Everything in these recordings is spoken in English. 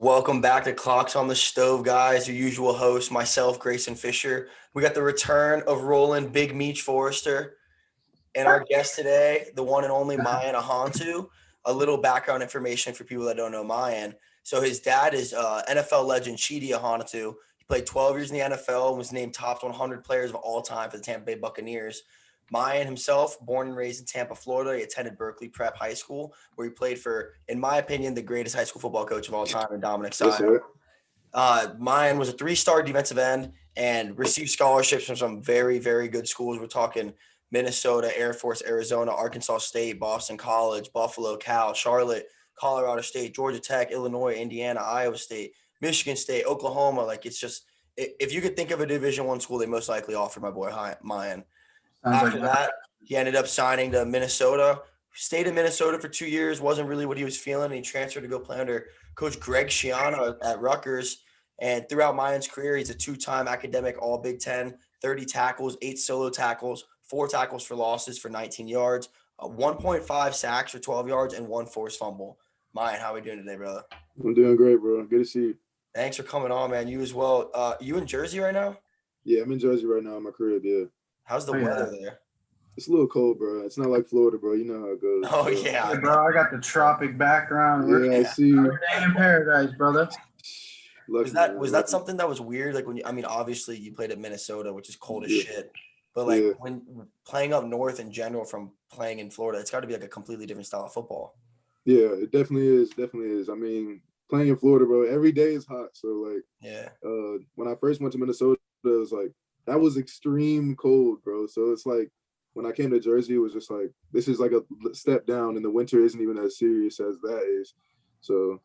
Welcome back to Clocks on the Stove, guys. Your usual host, myself, Grayson Fisher. We got the return of Roland Big Meech Forrester and our guest today, the one and only Mayan Ahanotu. A little background information for people that don't know Mayan. So his dad is NFL legend Chidi Ahanotu. He played 12 years in the NFL and was named top 100 players of all time for the Tampa Bay Buccaneers. Mayan himself, born and raised in Tampa, Florida, he attended Berkeley Prep High School, where he played for, in my opinion, the greatest high school football coach of all time, Dominic Yes, Sio. sir. Mayan was a 3-star defensive end and received scholarships from some very, very good schools. We're talking Minnesota, Air Force, Arizona, Arkansas State, Boston College, Buffalo, Cal, Charlotte, Colorado State, Georgia Tech, Illinois, Indiana, Iowa State, Michigan State, Oklahoma. Like, it's just, if you could think of a Division I school, they most likely offered my boy Mayan. After that, he ended up signing to Minnesota, stayed in Minnesota for 2 years, wasn't really what he was feeling, and he transferred to go play under Coach Greg Schiano at Rutgers. And throughout Mayan's career, he's a 2-time academic All Big Ten, 30 tackles, 8 solo tackles, 4 tackles for losses for 19 yards, 1.5 sacks for 12 yards, and 1 forced fumble. Mayan, how are we doing today, brother? I'm doing great, bro. Good to see you. Thanks for coming on, man. You as well. You in Jersey right now? Yeah, I'm in Jersey right now in my crib, yeah. How's the weather there? It's a little cold, bro. It's not like Florida, bro. You know how it goes. Oh, yeah. Hey, bro, I got the tropic background. Yeah, I see. We're in paradise, brother. Was that something that was weird? Like obviously you played at Minnesota, which is cold as shit. But when playing up north in general from playing in Florida, it's got to be like a completely different style of football. Yeah, it definitely is. Definitely is. I mean, playing in Florida, bro, every day is hot. So when I first went to Minnesota, it was like that was extreme cold, bro. So it's like when I came to Jersey, it was just like this is like a step down, and the winter isn't even as serious as that is. So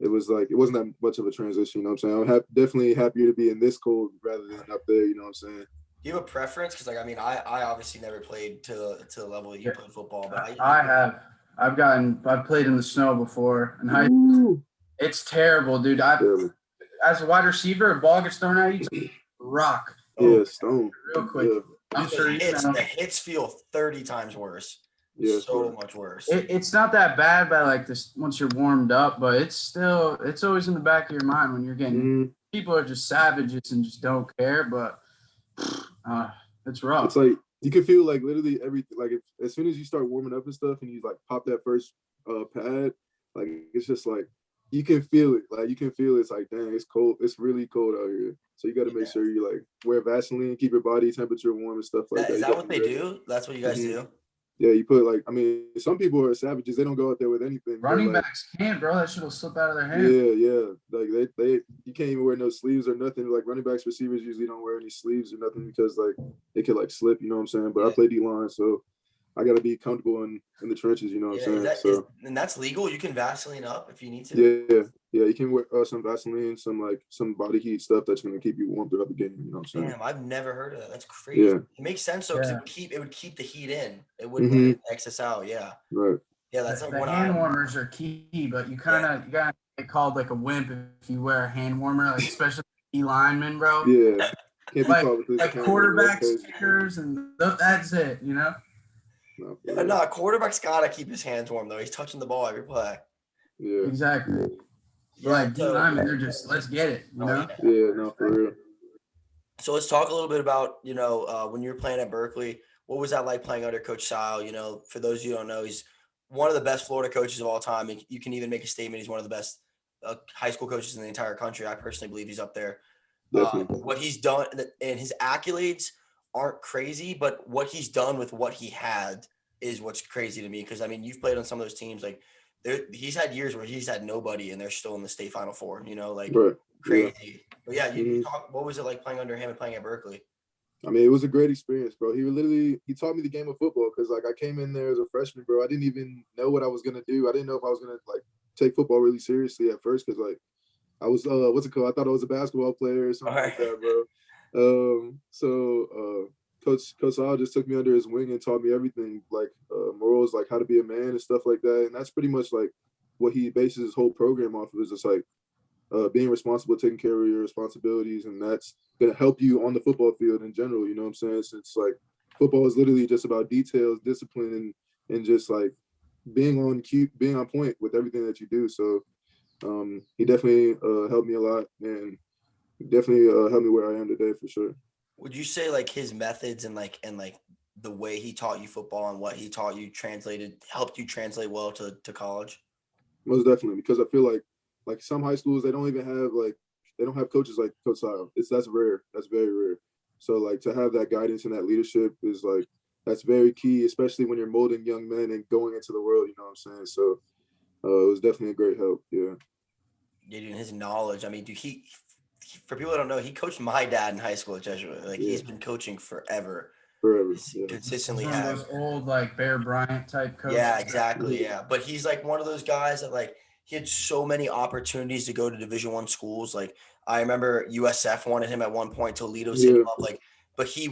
it was like it wasn't that much of a transition. You know what I'm saying? I'm definitely happier to be in this cold rather than up there. You know what I'm saying? Do you have a preference? Because I obviously never played to the level that you played football, but I have. I've played in the snow before in high school. It's terrible, dude. As a wide receiver, a ball gets thrown at you, rock. Yeah, stone. Real quick. Yeah. I'm sure the hits feel 30 times worse. Yeah, so much worse. It's not that bad by like this once you're warmed up, but it's always in the back of your mind when you're getting people are just savages and just don't care, but it's rough. It's like you can feel like literally everything. Like as soon as you start warming up and stuff, and you like pop that first pad, like it's just like you can feel it. Like you can feel it's like dang, it's cold. It's really cold out here. So you got to make sure you like wear Vaseline, keep your body temperature warm and stuff like that. Is that what they do? That's what you guys do? Yeah, you put some people are savages. They don't go out there with anything. Running backs can't, bro. That shit will slip out of their hand. Yeah. Like they you can't even wear no sleeves or nothing. Like running backs, receivers usually don't wear any sleeves or nothing because like it could like slip. You know what I'm saying? But I play D-line, so I gotta be comfortable in the trenches. You know what I'm saying? And that's legal. You can Vaseline up if you need to. Yeah. You can wear some Vaseline, some body heat stuff that's gonna keep you warm throughout the game. You know what I'm saying? Damn, I've never heard of that. That's crazy. Yeah. It makes sense though, because it would keep the heat in. It wouldn't excess out. Yeah. Right. Yeah, that's the hand warmers are key, but you gotta get called like a wimp if you wear a hand warmer, like especially lineman, bro. Yeah. Can't be like quarterback stickers and that's it, you know. No, quarterback's gotta keep his hands warm though. He's touching the ball every play. Yeah. Exactly. Like D-linemen, they're just let's get it, you know. Yeah, no, for real. So let's talk a little bit about when you were playing at Berkeley. What was that like playing under Coach Sio? You know, for those of you who don't know, he's one of the best Florida coaches of all time. You can even make a statement he's one of the best high school coaches in the entire country. I personally believe he's up there. What he's done and his accolades aren't crazy, but what he's done with what he had is what's crazy to me. Because I mean, you've played on some of those teams. Like he's had years where he's had nobody, and they're still in the state Final Four. You know, like crazy. Yeah. But yeah, you talk. What was it like playing under him and playing at Berkeley? I mean, it was a great experience, bro. He taught me the game of football because, like, I came in there as a freshman, bro. I didn't even know what I was gonna do. I didn't know if I was gonna like take football really seriously at first because, like, I was what's it called? I thought I was a basketball player or something like that, bro. Coach Al just took me under his wing and taught me everything, like morals, like how to be a man and stuff like that. And that's pretty much like what he bases his whole program off of is just like being responsible, taking care of your responsibilities, and that's gonna help you on the football field in general. You know what I'm saying? Since like football is literally just about details, discipline, and just like being on point with everything that you do. So He definitely helped me a lot, and definitely helped me where I am today for sure. Would you say like his methods and like the way he taught you football and what he taught you helped you translate well to college? Most definitely, because I feel like some high schools they don't even have they don't have coaches like Coach Sile. That's rare. That's very rare. So like to have that guidance and that leadership is like that's very key, especially when you're molding young men and going into the world. You know what I'm saying? So it was definitely a great help. Yeah. Yeah, dude, his knowledge. I mean, dude, for people that don't know, he coached my dad in high school at Jesuit. Like Yeah. he's been coaching forever. Forever. He's Yeah. consistently He's one of had. those old like Bear Bryant type coaches. Yeah, exactly. Yeah, but he's like one of those guys that like he had so many opportunities to go to Division I schools. Like I remember USF wanted him at one point. Toledo's hit him Yeah. up. Like, but he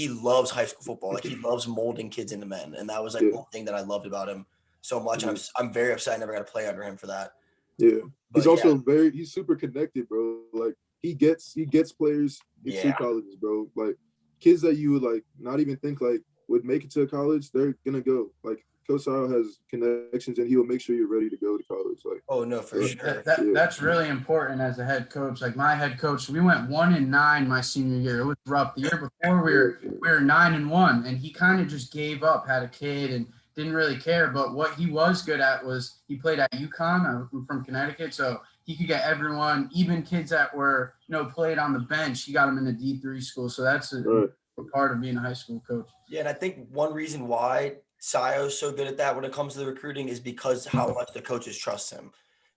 loves high school football. Like he loves molding kids into men, and that was like Yeah. one thing that I loved about him so much. And Mhm. I'm very upset I never got to play under him for that. Yeah. He's But yeah, also he's super connected, bro. Like he gets players into yeah. colleges, bro. Like kids that you would like not even think like would make it to college, they're gonna go. Like Coach Sile has connections and he will make sure you're ready to go to college. Like Oh no, for sure. That's really important as a head coach. Like my head coach, we went 1-9 my senior year. It was rough. The year before we were 9-1, and he kind of just gave up, had a kid, and didn't really care. But what he was good at was he played at UConn. I'm from Connecticut, so he could get everyone, even kids that were played on the bench. He got them in the D3 school. So that's a part of being a high school coach. Yeah, and I think one reason why Sayo's so good at that when it comes to the recruiting is because how much the coaches trust him.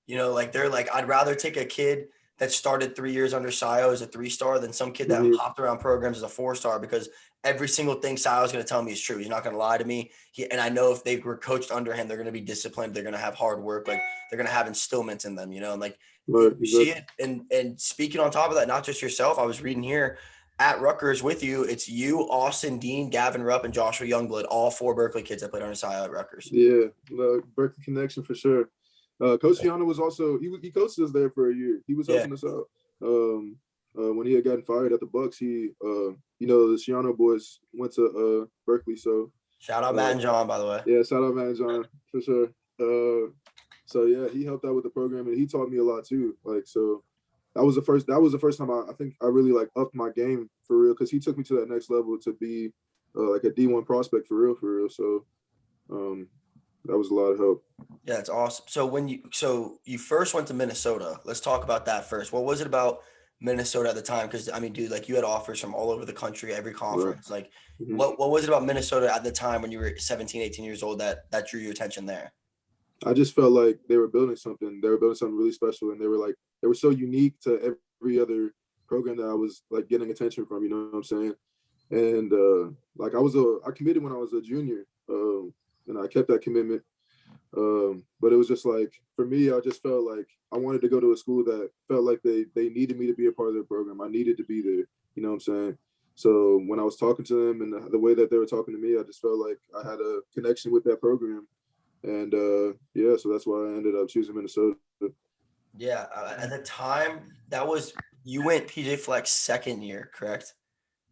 Like they're like, I'd rather take a kid that started 3 years under Sayo as a 3-star than some kid that hopped around programs as a 4-star, because every single thing Sayo's going to tell me is true. He's not going to lie to me. And I know if they were coached under him, they're going to be disciplined. They're going to have hard work. Like they're going to have instillments in them, and like you see it. And speaking on top of that, not just yourself, I was reading here at Rutgers with you, it's you, Austin Dean, Gavin Rupp, and Joshua Youngblood, all 4 Berkeley kids that played under Sayo at Rutgers. Yeah, Berkeley connection for sure. Coach Schiano was also he coached us there for a year. He was helping us out. When he had gotten fired at the Bucks, he the Schiano boys went to Berkeley. So shout out Matt and John, by the way. Yeah, shout out Matt and John for sure. So yeah, he helped out with the program and he taught me a lot too. Like so. That was the first time I think I really like upped my game for real, because he took me to that next level to be like a D1 prospect for real. So that was a lot of help. Yeah, it's awesome. So you first went to Minnesota. Let's talk about that first. What was it about Minnesota at the time? Because I mean, dude, like you had offers from all over the country, every conference. Right. Like what was it about Minnesota at the time when you were 17, 18 years old that drew your attention there? I just felt like they were building something. They were building something really special, and they were so unique to every other program that I was like getting attention from. You know what I'm saying? And like I committed when I was a junior, and I kept that commitment. But it was just like for me, I just felt like I wanted to go to a school that felt like they needed me to be a part of their program. I needed to be there. You know what I'm saying? So when I was talking to them and the way that they were talking to me, I just felt like I had a connection with that program. And yeah, so that's why I ended up choosing Minnesota. Yeah, at the time you went PJ Fleck's second year, correct?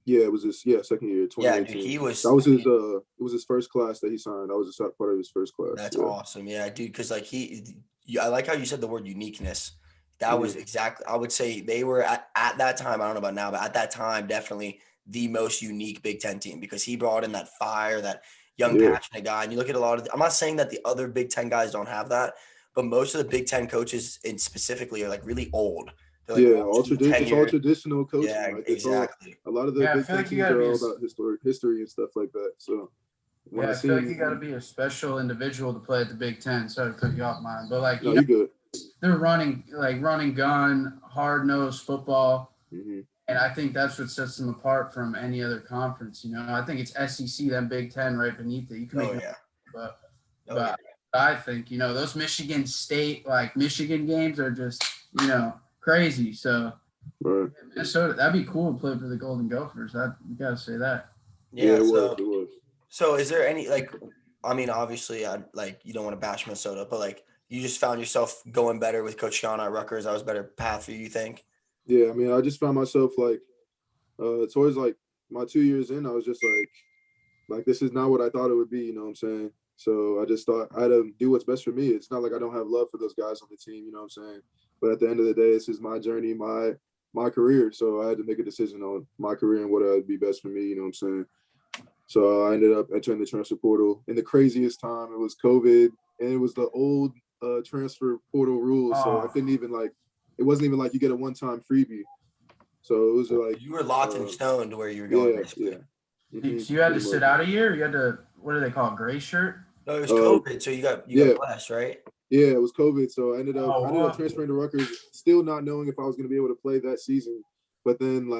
Yeah, it was his second year, 2018. Yeah, dude, that was his it was his first class that he signed. That was a part of his first class. That's awesome. Yeah, dude, because like I like how you said the word uniqueness. That was exactly, I would say they were at that time, I don't know about now, but at that time, definitely the most unique Big Ten team, because he brought in that fire, that young, passionate guy. And you look at a lot of, I'm not saying that the other Big Ten guys don't have that, but most of the Big Ten coaches specifically are like really old. Like all traditional coaching. Yeah, like exactly. A lot of the Big Ten teams are all about history and stuff like that. So I feel like you got to be a special individual to play at the Big Ten. Sorry to cut you off, mine, but like you good. They're running gun, hard-nosed football. Mm-hmm. And I think that's what sets them apart from any other conference. I think it's SEC, then Big Ten right beneath it. You can make but I think, those Michigan State, like Michigan games are just, crazy. So Minnesota, that'd be cool to play for the Golden Gophers. You got to say that. Yeah, it was. So is there any, like, I mean, obviously, you don't want to bash Minnesota, but like, you just found yourself going better with Coach Schiano at Rutgers. That was a better path for you, you think? Yeah, I mean, I just found myself like, towards like my 2 years in, I was just like this is not what I thought it would be. You know what I'm saying? So I just thought I had to do what's best for me. It's not like I don't have love for those guys on the team, you know what I'm saying? But at the end of the day, this is my journey, my career. So I had to make a decision on my career and what would be best for me, you know what I'm saying? So I ended up entering the transfer portal. In the craziest time, it was COVID, and it was the old transfer portal rules. So I couldn't even it wasn't even like you get a one-time freebie. So it was like you were locked in stone to where you were going. Yeah. Mm-hmm. So you had to sit out a year. You had to, what do they call it, gray shirt? No, it was COVID, so you got blessed, right? Yeah, it was COVID. So I ended up transferring to Rutgers, still not knowing if I was going to be able to play that season. But then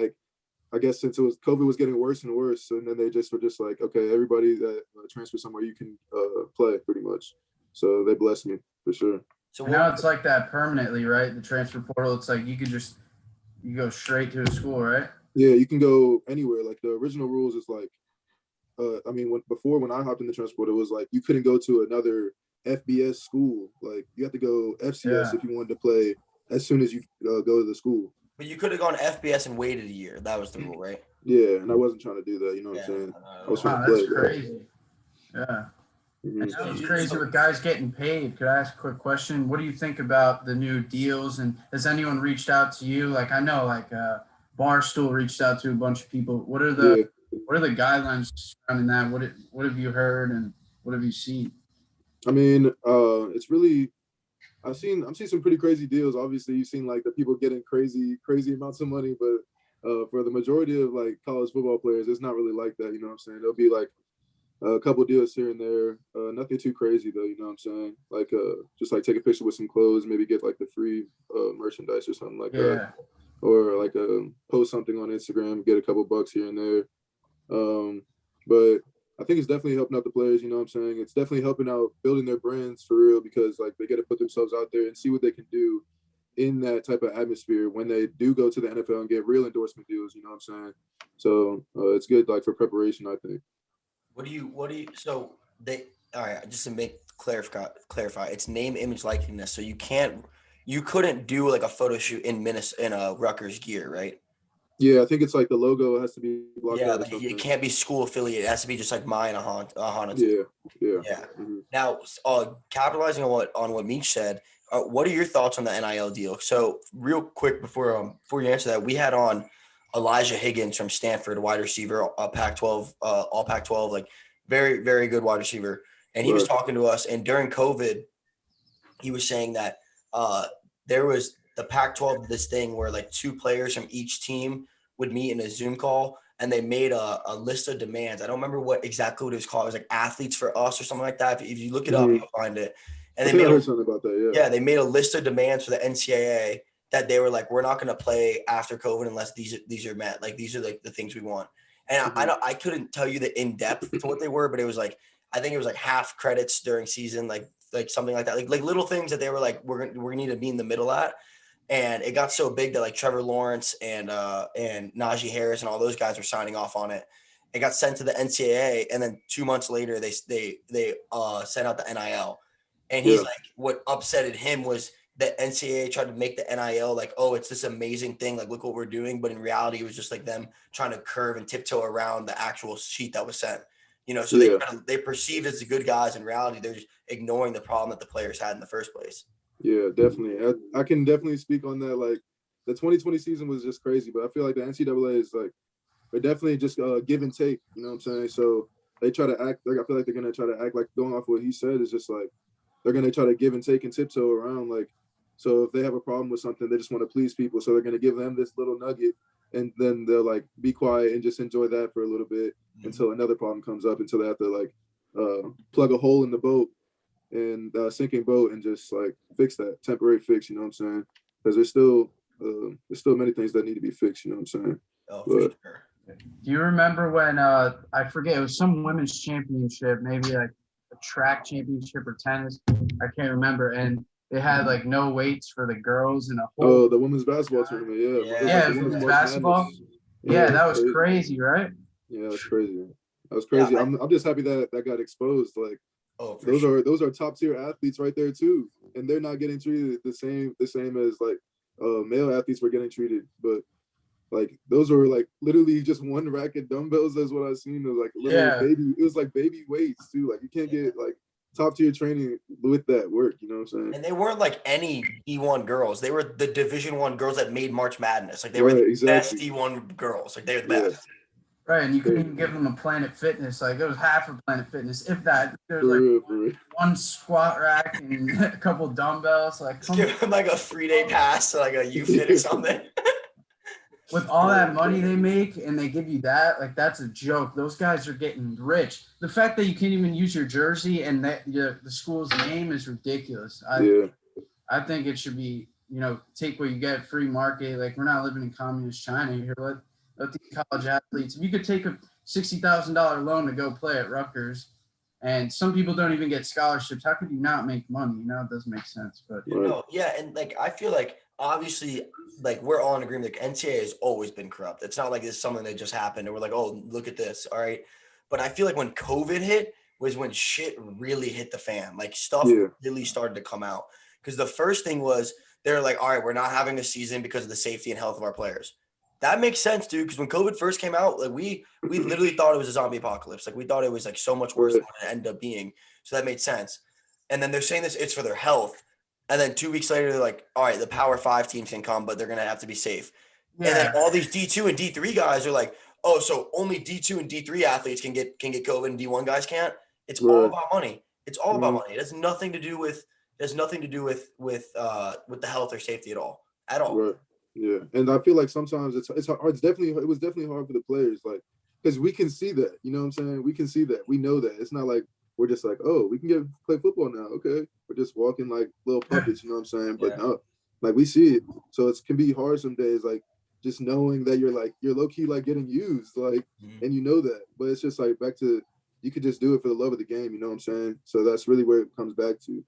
I guess since COVID was getting worse and worse, and then they just were just like, okay, everybody that transfer somewhere, you can play pretty much. So they blessed me for sure. So now it's like that permanently, right? The transfer portal, it's like you go straight to a school, right? Yeah, you can go anywhere. Like the original rules is like, when I hopped in the transfer portal, it was like you couldn't go to another FBS school. Like you have to go FCS if you wanted to play as soon as you go to the school. But you could have gone FBS and waited a year. That was the rule, right? Yeah, and I wasn't trying to do that. You know what I'm saying? I was trying to play. That's crazy. Yeah. Mm-hmm. And that was crazy with guys getting paid. Could I ask a quick question? What do you think about the new deals? And has anyone reached out to you? Like I know, Barstool reached out to a bunch of people. What are the guidelines surrounding that? What have you heard and what have you seen? I mean, it's really. I'm seeing some pretty crazy deals. Obviously, you've seen the people getting crazy amounts of money, but for the majority of college football players, it's not really like that. You know what I'm saying? There'll be a couple deals here and there. Nothing too crazy though. You know what I'm saying? Just take a picture with some clothes, maybe get the free merchandise or something like that, or post something on Instagram, get a couple bucks here and there. But I think it's definitely helping out the players, you know what I'm saying? It's definitely helping out building their brands for real because they get to put themselves out there and see what they can do in that type of atmosphere when they do go to the NFL and get real endorsement deals, you know what I'm saying? So it's good for preparation, I think. All right, just to clarify, it's name, image, likeness. So you couldn't do a photo shoot in a Rutgers gear, right? Yeah, I think it's the logo has to be blocked out. Yeah, it can't be school affiliated. It has to be just Mayan Ahanotu. Yeah. Mm-hmm. Now, capitalizing on what Meech said, what are your thoughts on the NIL deal? So, real quick before you answer that, we had on Elijah Higgins from Stanford, wide receiver, Pac-12, all Pac-12, very, very good wide receiver, and he was talking to us. And during COVID, he was saying that there was the Pac-12 did this thing where 2 players from each team would meet in a Zoom call and they made a list of demands. I don't remember what it was called. It was athletes for us or something like that. If you look it up, you'll find it. And I heard something about that. Yeah, they made a list of demands for the NCAA that they were we're not going to play after COVID unless these are met. These are the things we want. And I couldn't tell you the in depth to what they were, but it was I think it was half credits during season, like something like that, like little things that they were we're gonna need to be in the middle at. And it got so big that Trevor Lawrence and Najee Harris and all those guys were signing off on it. It got sent to the NCAA, and then 2 months later they sent out the NIL. And he's what upsetted him was the NCAA tried to make the NIL oh, it's this amazing thing, look what we're doing, but in reality it was just them trying to curve and tiptoe around the actual sheet that was sent. So they perceived as the good guys. In reality, they're just ignoring the problem that the players had in the first place. Yeah, definitely. I can definitely speak on that. The 2020 season was just crazy, but I feel the NCAA is they're definitely just give and take. You know what I'm saying? So they try to act I feel they're gonna try to act going off what he said is just they're gonna try to give and take and tiptoe around. So if they have a problem with something, they just want to please people. So they're gonna give them this little nugget, and then they'll be quiet and just enjoy that for a little bit until another problem comes up, until they have to plug a hole in the boat and sinking boat and just fix that temporary fix, you know what I'm saying? Because there's still many things that need to be fixed, you know what I'm saying? Oh, for sure. Do you remember when I forget, it was some women's championship, maybe a track championship or tennis, I can't remember, and they had no weights for the girls and the women's basketball tournament, yeah, women's basketball. Yeah, that was crazy, right? Yeah, that's crazy. That was crazy. Yeah, I'm just happy that got exposed. Those are top tier athletes right there too, and they're not getting treated the same as male athletes were getting treated. But those were literally just one rack of dumbbells. That's what I've seen. It was baby. It was baby weights too. You can't get top tier training with that work. You know what I'm saying? And they weren't like any D1 girls. They were the Division I girls that made March Madness. Like they Right, were the exactly. best D1 girls. Like they're the Yeah. best. Right, and you couldn't even give them a Planet Fitness. Like, it was half of Planet Fitness, if that. There was For like real, for real. one squat rack and a couple dumbbells. Like, Just give them like a 3-day pass to like a UFit or something. with all that money they make and they give you that, like, that's a joke. Those guys are getting rich. The fact that you can't even use your jersey and that the school's name is ridiculous. I think it should be, you know, take what you get, free market. Like, we're not living in communist China here. Let these college athletes. If you could take a $60,000 loan to go play at Rutgers, and some people don't even get scholarships, how could you not make money? You know, it doesn't make sense. But No, yeah, and like I feel like obviously, like we're all in agreement. Like NCAA has always been corrupt. It's not like it's something that just happened and we're like, oh, look at this. All right. But I feel like when COVID hit was when shit really hit the fan. Like stuff really started to come out. Because the first thing was they're like, all right, we're not having a season because of the safety and health of our players. That makes sense, dude. Because when COVID first came out, like we literally thought it was a zombie apocalypse. Like we thought it was like so much worse than it ended up being. So that made sense. And then they're saying this, it's for their health. And then 2 weeks later, they're like, all right, the Power 5 teams can come, but they're going to have to be safe. Yeah. And then all these D2 and D3 guys are like, oh, so only D2 and D3 athletes can get COVID and D1 guys can't. It's all about money. It's all about money. It has nothing to do with the health or safety at all. Right. Yeah, and I feel like sometimes it's hard. It was definitely hard for the players, like, because we can see that. You know what I'm saying? We can see that. We know that. It's not like we're just like, oh, we can play football now. Okay, we're just walking like little puppets. You know what I'm saying? But no, like we see it. So it can be hard some days, like just knowing that you're low key like getting used, like, and you know that. But it's just like back to you could just do it for the love of the game. You know what I'm saying? So that's really where it comes back to,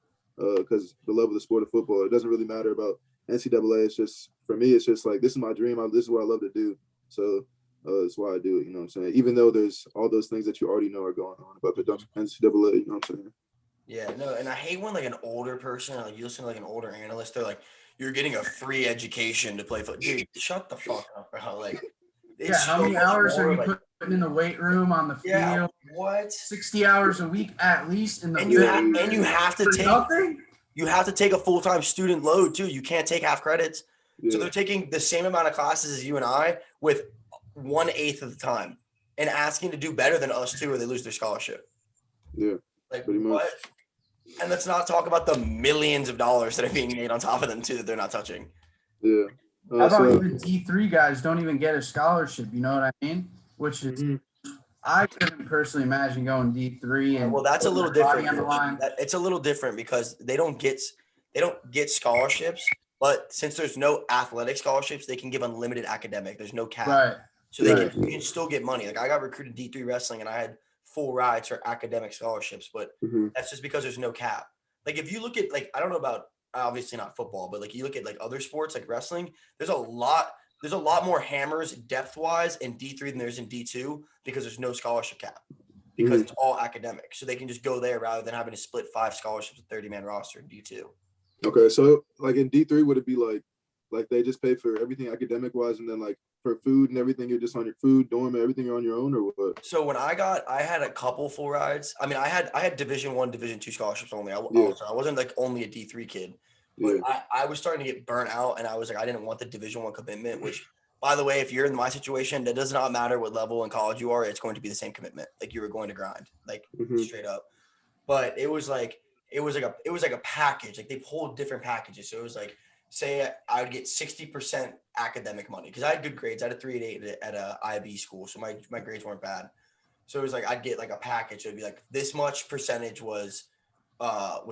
because the love of the sport of football. It doesn't really matter about NCAA. It's just, for me, it's just like, this is my dream. This is what I love to do. So that's why I do it. You know what I'm saying? Even though there's all those things that you already know are going on about the NCAA. You know what I'm saying? Yeah, no, and I hate when like an older person, like you listen to like an older analyst, they're like, you're getting a free education to play football. Dude, shut the fuck up, bro. Like, how many hours are you putting in the weight room, on the field? Yeah, what? 60 hours a week at least in the and you have to take nothing. You have to take a full-time student load too. You can't take half credits. Yeah. So they're taking the same amount of classes as you and I with 1/8 of the time and asking to do better than us too, or they lose their scholarship. Yeah. Like what? And let's not talk about the millions of dollars that are being made on top of them too that they're not touching. Yeah. How about even D3 guys don't even get a scholarship? You know what I mean? Which is, I couldn't personally imagine going D3. And well, that's a little different. It's a little different because they don't get scholarships, but since there's no athletic scholarships, they can give unlimited academic. There's no cap, right? So you can still get money. Like I got recruited D3 wrestling, and I had full rides for academic scholarships, but that's just because there's no cap. Like if you look at like, I don't know about obviously not football, but like you look at like other sports like wrestling, there's a lot more hammers depth wise in D3 than there's in D2 because there's no scholarship cap because it's all academic. So they can just go there rather than having to split 5 scholarships, a 30-man roster in D2. Okay. So like in D3, would it be like they just pay for everything academic wise, and then like for food and everything, you're just on your food, dorm, everything you're on your own, or what? So when I had a couple full rides. I mean, I had Division I, Division II scholarships only. I wasn't like only a D3 kid, but I was starting to get burnt out, and I was like, I didn't want the Division I commitment. Which, by the way, if you're in my situation, that does not matter what level in college you are. It's going to be the same commitment. Like you were going to grind, like straight up. But it was like a package. Like they pulled different packages. So it was like, say I would get 60% academic money because I had good grades. I had a 3.88 at a IB school, so my grades weren't bad. So it was like I'd get like a package. It'd be like this much percentage was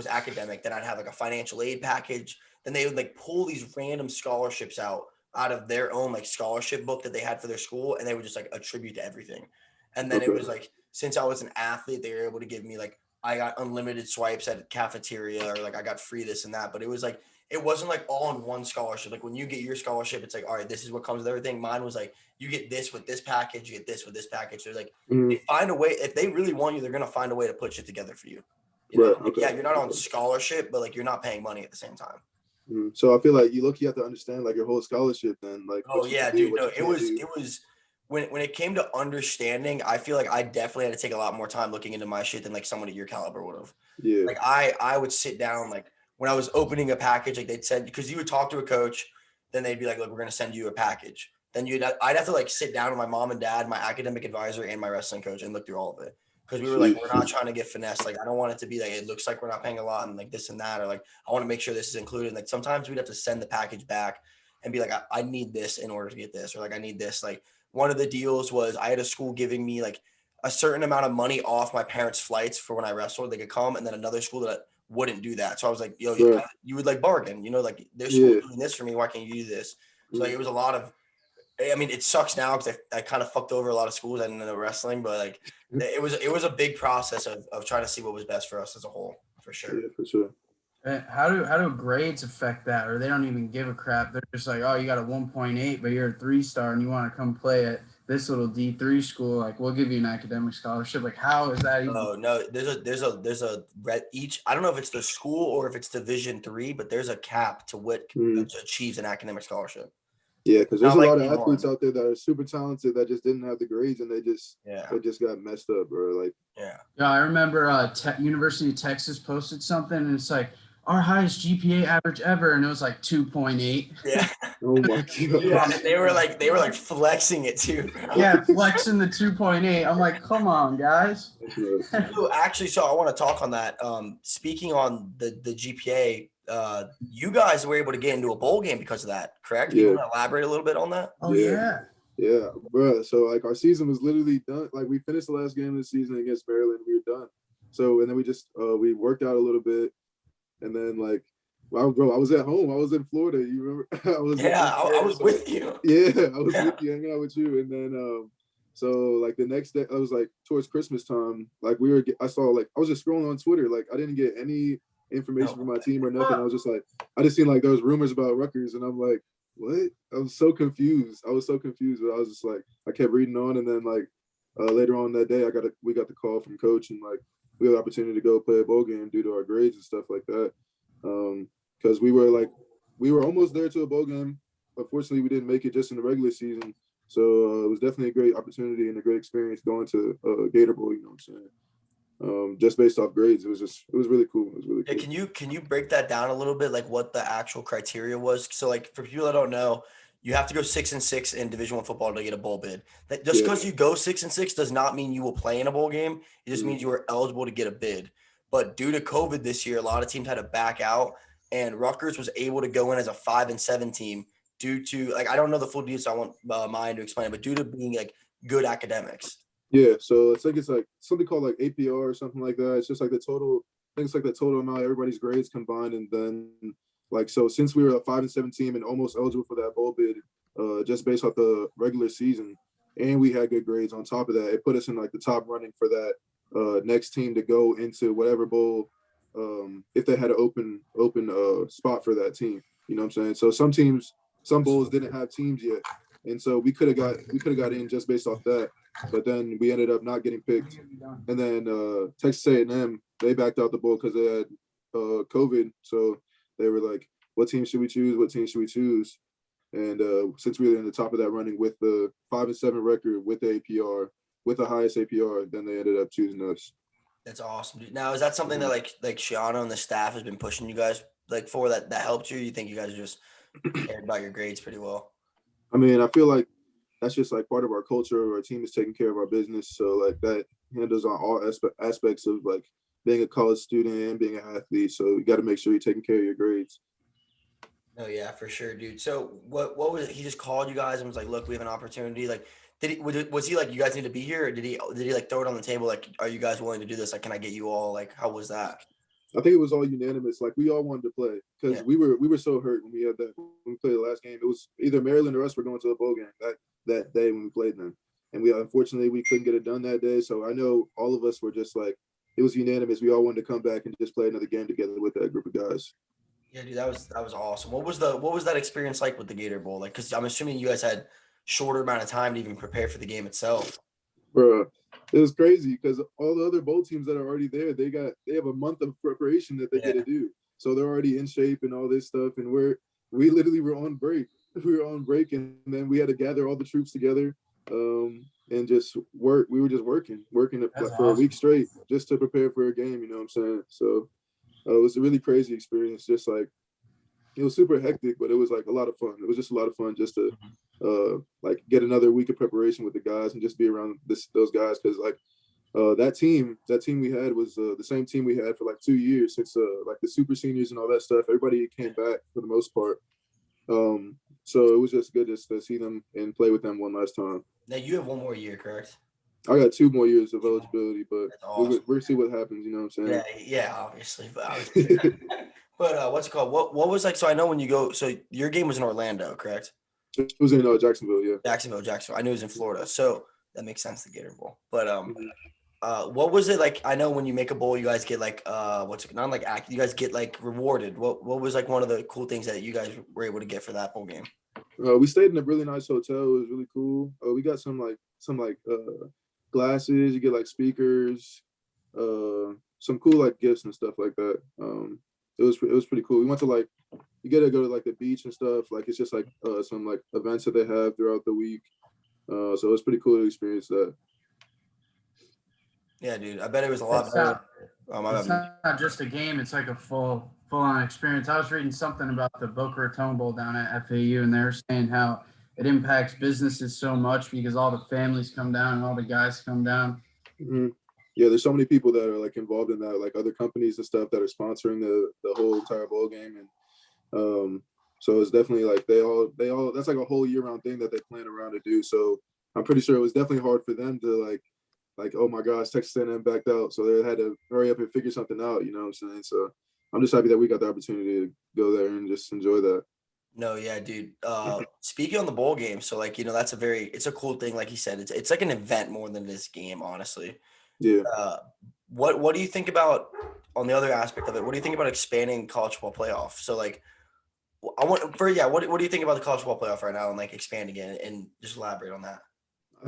academic. Then I'd have like a financial aid package. Then they would like pull these random scholarships out of their own like scholarship book that they had for their school, and they would just like attribute to everything. And then it was like, since I was an athlete, they were able to give me like, I got unlimited swipes at a cafeteria, or like I got free this and that. But it was like, it wasn't like all in one scholarship. Like when you get your scholarship, it's like, all right, this is what comes with everything. Mine was like, you get this with this package, you get this with this package. So it's like, they find a way. If they really want you, they're going to find a way to put shit together for you. You know? Like, yeah, you're not on scholarship, but like you're not paying money at the same time. So I feel like you have to understand like your whole scholarship then. Like, oh yeah, dude. No, it was when it came to understanding, I feel like I definitely had to take a lot more time looking into my shit than like someone at your caliber would have. Yeah. Like I would sit down, like when I was opening a package, like they'd said, because you would talk to a coach, then they'd be like, look, we're going to send you a package. Then I'd have to like sit down with my mom and dad, my academic advisor, and my wrestling coach and look through all of it. Because we were like, we're not trying to get finessed. Like, I don't want it to be like, it looks like we're not paying a lot and like this and that. Or like, I want to make sure this is included. And like sometimes we'd have to send the package back and be like, I need this in order to get this. Or like, I need this. Like one of the deals was I had a school giving me like a certain amount of money off my parents' flights for when I wrestled, they could come. And then another school that wouldn't do that. So I was like, yo, you would like bargain, you know, like their school doing this for me. Why can't you do this? So like, it was a lot of, I mean, it sucks now because I kind of fucked over a lot of schools. I didn't know wrestling, but like it was a big process of trying to see what was best for us as a whole, for sure. Yeah, for sure. How do grades affect that? Or they don't even give a crap. They're just like, oh, you got a 1.8, but you're a 3-star and you want to come play at this little D3 school. Like, we'll give you an academic scholarship. Like, how is that even? Oh no, there's a each. I don't know if it's the school or if it's Division III, but there's a cap to what achieves an academic scholarship. Yeah, because there's a lot of athletes out there that are super talented that just didn't have the grades and they just got messed up, bro. Like, yeah, I remember University of Texas posted something and it's like our highest GPA average ever, and it was like 2.8. Yeah. Oh my god. Yeah, they were like flexing it too. Bro. Yeah, flexing the 2.8. I'm like, come on, guys. So I want to talk on that. Speaking on the GPA. You guys were able to get into a bowl game because of that, correct? Yeah. You want to elaborate a little bit on that? Oh yeah, bro. So like our season was literally done. Like we finished the last game of the season against Maryland, we were done. So and then we just we worked out a little bit, and then like, wow, bro, I was at home. I was in Florida. You remember? I was with you. Yeah, I was with you, hanging out with you, and then so like the next day, I was like towards Christmas time. Like I saw like I was just scrolling on Twitter. Like I didn't get any information from my team or nothing. I was just like, I just seen like there was rumors about Rutgers, and I'm like, what? I was so confused. But I was just like, I kept reading on, and then like later on that day, we got the call from coach, and like we had the opportunity to go play a bowl game due to our grades and stuff like that. Because we were almost there to a bowl game. Unfortunately, we didn't make it just in the regular season. So it was definitely a great opportunity and a great experience going to Gator Bowl. You know what I'm saying? Just based off grades, it was really cool. It was really cool. Yeah, can you break that down a little bit, like what the actual criteria was? So like for people that don't know, you have to go 6-6 in Division I football to get a bowl bid. That just because you go 6-6 does not mean you will play in a bowl game. It just means you are eligible to get a bid. But due to COVID this year, a lot of teams had to back out, and Rutgers was able to go in as a 5-7 team due to, like, I don't know the full details. So I want Mayan to explain it, but due to being like good academics. Yeah, so it's like something called like APR or something like that. It's just like the total. I think it's like the total amount of everybody's grades combined, and then like so since we were a 5-7 team and almost eligible for that bowl bid, just based off the regular season, and we had good grades on top of that, it put us in like the top running for that next team to go into whatever bowl, if they had an open spot for that team. You know what I'm saying? So some bowls didn't have teams yet, and so we could have got in just based off that. But then we ended up not getting picked. And then Texas A&M, they backed out the bowl because they had COVID. So they were like, what team should we choose? What team should we choose? And since we were in the top of that running with the 5-7 record, with the APR, with the highest APR, then they ended up choosing us. That's awesome, dude. Now, is that something that like Schiano and the staff has been pushing you guys like for that helped you? You think you guys just cared about your grades pretty well? I mean, I feel like that's just like part of our culture. Our team is taking care of our business. So like that handles on all aspects of like being a college student and being an athlete. So you got to make sure you're taking care of your grades. Oh yeah, for sure, dude. So what was it? He just called you guys and was like, look, we have an opportunity. Like, was he like, you guys need to be here? Or did he like throw it on the table? Like, are you guys willing to do this? Like, can I get you all? Like, how was that? I think it was all unanimous. Like we all wanted to play because we were so hurt when we played the last game. It was either Maryland or us were going to the bowl game that day when we played them, and unfortunately we couldn't get it done that day. So I know all of us were just like, it was unanimous. We all wanted to come back and just play another game together with that group of guys. Yeah, dude, that was awesome. What was that experience like with the Gator Bowl? Like, because I'm assuming you guys had shorter amount of time to even prepare for the game itself. Bro, it was crazy because all the other bowl teams that are already there, they have a month of preparation that they get to do. So they're already in shape and all this stuff, and we literally were on break. We were on break, and then we had to gather all the troops together. and just work. We were just working That's for a awesome. week straight just to prepare for a game. You know what I'm saying? So it was a really crazy experience. Just like it was super hectic, but it was like a lot of fun. It was just a lot of fun just to like get another week of preparation with the guys and just be around those guys because like that team we had was the same team we had for like 2 years since like the super seniors and all that stuff. Everybody came back for the most part. So it was just good just to see them and play with them one last time. Now you have one more year, correct? I got 2 more years of eligibility, but That's awesome. we'll see what happens. You know what I'm saying? Yeah, obviously. But what's it called? What was like? So I know when you go. So your game was in Orlando, correct? It was in Jacksonville, yeah. Jacksonville. I knew it was in Florida, so that makes sense. The Gator Bowl. But Mhm. what was it like? I know when you make a bowl, you guys get like what's it? Not like you guys get like rewarded. What was like one of the cool things that you guys were able to get for that bowl game? We stayed in a really nice hotel. It was really cool. We got some glasses. You get like speakers, some cool like gifts and stuff like that. It was pretty cool. We went to like you get to go to like the beach and stuff. Like it's just like some like events that they have throughout the week. So it was pretty cool to experience that. Yeah, dude. I bet it was a lot better. It's not just a game; it's like a full-on experience. I was reading something about the Boca Raton Bowl down at FAU, and they were saying how it impacts businesses so much because all the families come down and all the guys come down. Mm-hmm. Yeah, there's so many people that are like involved in that, like other companies and stuff that are sponsoring the whole entire bowl game, and so it's definitely like they all that's like a whole year-round thing that they plan around to do. So I'm pretty sure it was definitely hard for them to like oh my gosh, Texas A&M backed out, so they had to hurry up and figure something out. You know what I'm saying? So I'm just happy that we got the opportunity to go there and just enjoy that. No, yeah, dude. Speaking on the bowl game, so like that's it's a cool thing. Like he said, it's like an event more than this game, honestly. Yeah. What do you think about on the other aspect of it? What do you think about expanding college football playoff? So like, what do you think about the college football playoff right now and like expanding it and just elaborate on that?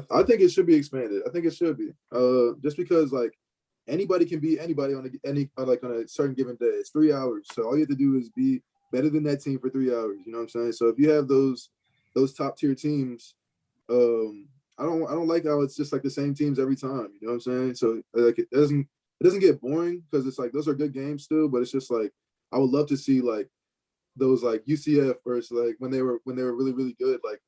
I think it should be expanded. I think it should be. Just because like anybody can beat anybody on a certain given day. It's 3 hours, so all you have to do is be better than that team for 3 hours. You know what I'm saying? So if you have those top tier teams, I don't like how it's just like the same teams every time. You know what I'm saying? So like it doesn't get boring because it's like those are good games still, but it's just like I would love to see like those like UCF versus like when they were really really good like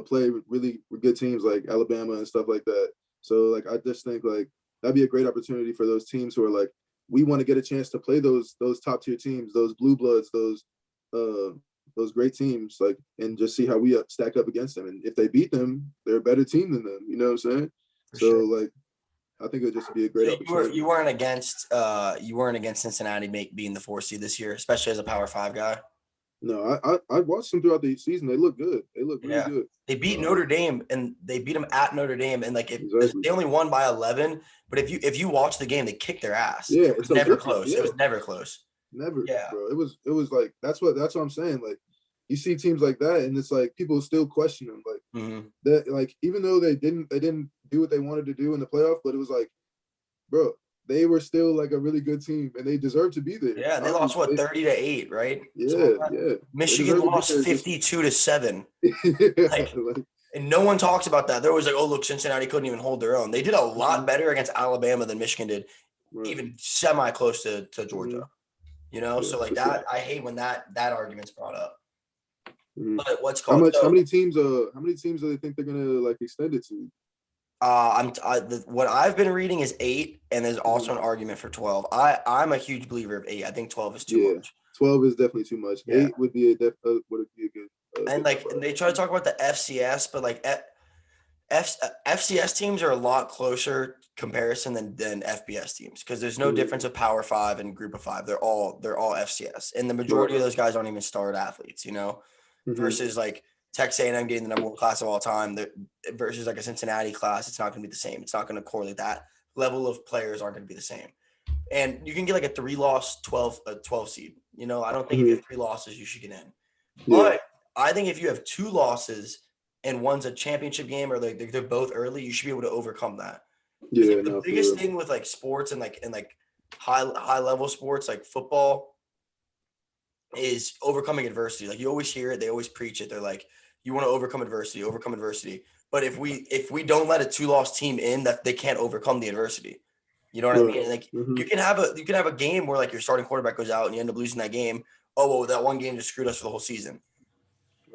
play with really good teams like Alabama and stuff like that. So like I just think like that'd be a great opportunity for those teams who are like we want to get a chance to play those top tier teams, those blue bloods, those great teams, like and just see how we stack up against them. And if they beat them, they're a better team than them. You know what I'm saying? For So sure. like I think it would just be a great opportunity. You weren't against Cincinnati being the 4 seed this year, especially as a Power 5 guy. No, I watched them throughout the season. They look good. They look really good. They beat Notre Dame and they beat them at Notre Dame and like Exactly. they only won by 11. But if you watch the game, they kicked their ass. Yeah, It was never close. Yeah. It was never close. Never, Yeah. bro. It was like that's what I'm saying. Like you see teams like that, and it's like people still question them. Like that, like even though they didn't do what they wanted to do in the playoff, but it was like, bro, they were still like a really good team, and they deserved to be there. Yeah, they lost 30-8, right? Yeah, yeah. Michigan lost 52-7. Like, and no one talks about that. They're always like, oh, look, Cincinnati couldn't even hold their own. They did a lot better against Alabama than Michigan did, even semi close to Georgia. You know, so like that, I hate when that argument's brought up. But what's called how many teams do they think they're gonna like extend it to? What I've been reading is 8, and there's also an argument for 12. I'm a huge believer of 8. I think 12 is too much. 12 is definitely too much. 8 would be a good. And like they try to talk about the FCS, but like FCS teams are a lot closer comparison than FBS teams because there's no difference of Power 5 and Group of 5. They're all FCS, and the majority of those guys don't even start athletes. You know, versus like Texas A&M getting the number 1 class of all time versus like a Cincinnati class, it's not going to be the same. It's not going to correlate. That level of players aren't going to be the same. And you can get like a 3-loss 12 seed. You know, I don't think if you have 3 losses, you should get in. But I think if you have 2 losses and one's a championship game or like they're both early, you should be able to overcome that. Yeah, the biggest thing with like sports and like high level sports like football is overcoming adversity. Like you always hear it, they always preach it. They're like, you want to overcome adversity. But if we don't let a 2-loss team in, that they can't overcome the adversity. You know what I mean? Like you can have a game where like your starting quarterback goes out and you end up losing that game. Oh, well, that one game just screwed us for the whole season.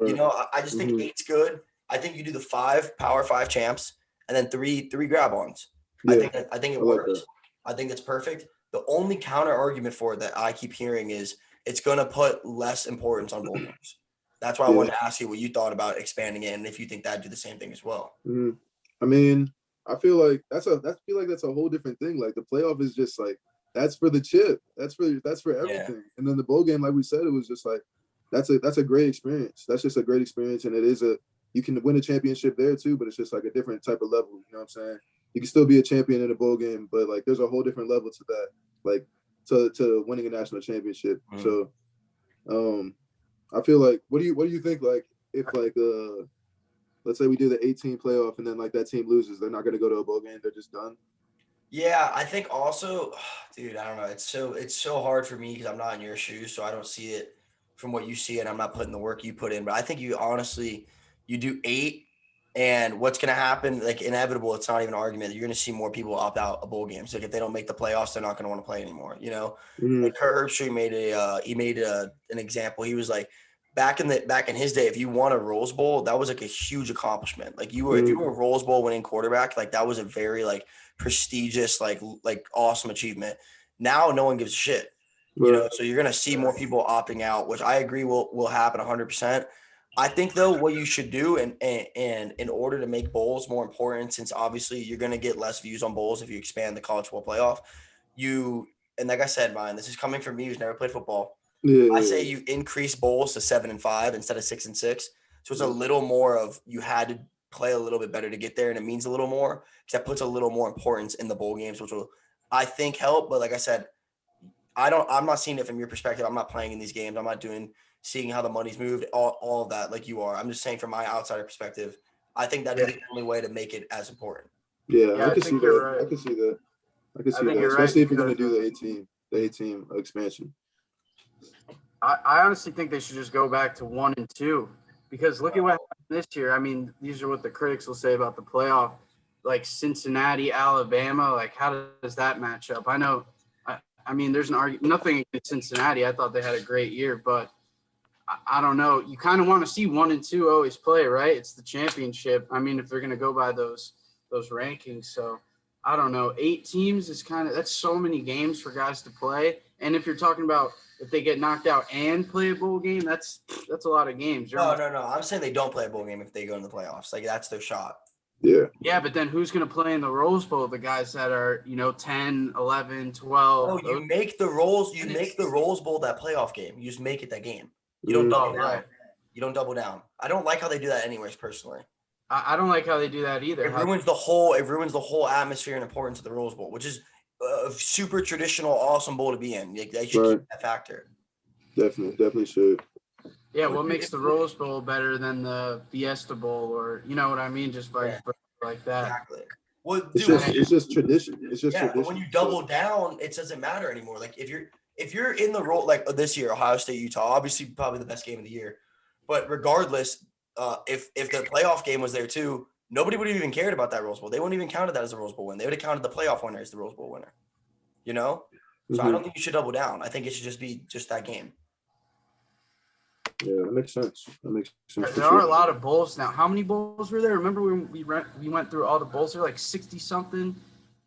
Right. You know, I just think 8's good. I think you do the 5 Power 5 champs and then three grab-ons. Yeah, I think it works. That. I think it's perfect. The only counter argument for it that I keep hearing is it's going to put less importance on bowl games. That's why I wanted to ask you what you thought about expanding it and if you think that'd do the same thing as well. I mean, I feel like that's a whole different thing. Like the playoff is just like that's for the chip. That's for everything. Yeah. And then the bowl game, like we said, it was just like that's a great experience. That's just a great experience, and you can win a championship there too, but it's just like a different type of level. You know what I'm saying? You can still be a champion in a bowl game, but like there's a whole different level to that, like to winning a national championship. So, I feel like what do you think? Like if like let's say we do the 18 playoff and then like that team loses, they're not going to go to a bowl game. They're just done. Yeah, I think also, dude, I don't know. It's so hard for me because I'm not in your shoes, so I don't see it from what you see, and I'm not putting the work you put in. But I think you do 8, and what's going to happen, like inevitable, it's not even an argument. You're going to see more people opt out of bowl games. Like if they don't make the playoffs, they're not going to want to play anymore. You know, like Kurt Herbstreit made an example. He was like, back in his day, if you won a Rose Bowl, that was like a huge accomplishment. Like if you were a Rose Bowl winning quarterback, like that was a very like prestigious, like awesome achievement. Now no one gives a shit. You know, so you're gonna see more people opting out, which I agree will happen 100%. I think though what you should do and in order to make bowls more important, since obviously you're gonna get less views on bowls if you expand the college football playoff, and like I said, Mayan, this is coming from me who's never played football. I say you increase bowls to 7 and 5 instead of 6 and 6. So it's a little more of you had to play a little bit better to get there, and it means a little more because that puts a little more importance in the bowl games, which will, I think, help. But like I said, I'm not seeing it from your perspective. I'm not playing in these games. I'm not seeing how the money's moved, all of that like you are. I'm just saying from my outsider perspective, I think that is the only way to make it as important. Yeah, I can see that. Right. I can see that. Especially if you're going to do the 18 expansion. I honestly think they should just go back to 1 and 2 because look at what happened this year. I mean, these are what the critics will say about the playoff. Like Cincinnati, Alabama, like how does that match up? I know, I mean, there's nothing against Cincinnati. I thought they had a great year, but I don't know. You kind of want to see 1 and 2 always play, right? It's the championship. I mean, if they're going to go by those rankings. So I don't know. 8 teams is that's so many games for guys to play. And if you're talking about if they get knocked out and play a bowl game, that's a lot of games. No. I'm saying they don't play a bowl game if they go in the playoffs. Like that's their shot. Yeah. Yeah, but then who's going to play in the Rose Bowl? The guys that are, 10, 11, 12. Oh, you make the Rose Bowl that playoff game. You just make it that game. You don't double down. Right. You don't double down. I don't like how they do that anyways, personally. I don't like how they do that either. It ruins the whole atmosphere and importance of the Rose Bowl, which is a super traditional, awesome bowl to be in. They should keep that factor. Definitely should. Yeah, what makes the Rose Bowl better than the Fiesta Bowl, or you know what I mean? Just like that. Exactly. Well, it's just tradition. It's just tradition. But when you double down, it doesn't matter anymore. Like if you're in the role like this year, Ohio State, Utah, obviously probably the best game of the year. But regardless, if the playoff game was there too, nobody would have even cared about that Rose Bowl. They wouldn't even counted that as a Rose Bowl win. They would have counted the playoff winner as the Rose Bowl winner. You know? So I don't think you should double down. I think it should just be just that game. Yeah, that makes sense. There are a lot of bowls now. How many bowls were there? Remember when we went through all the bowls? There were like 60 something.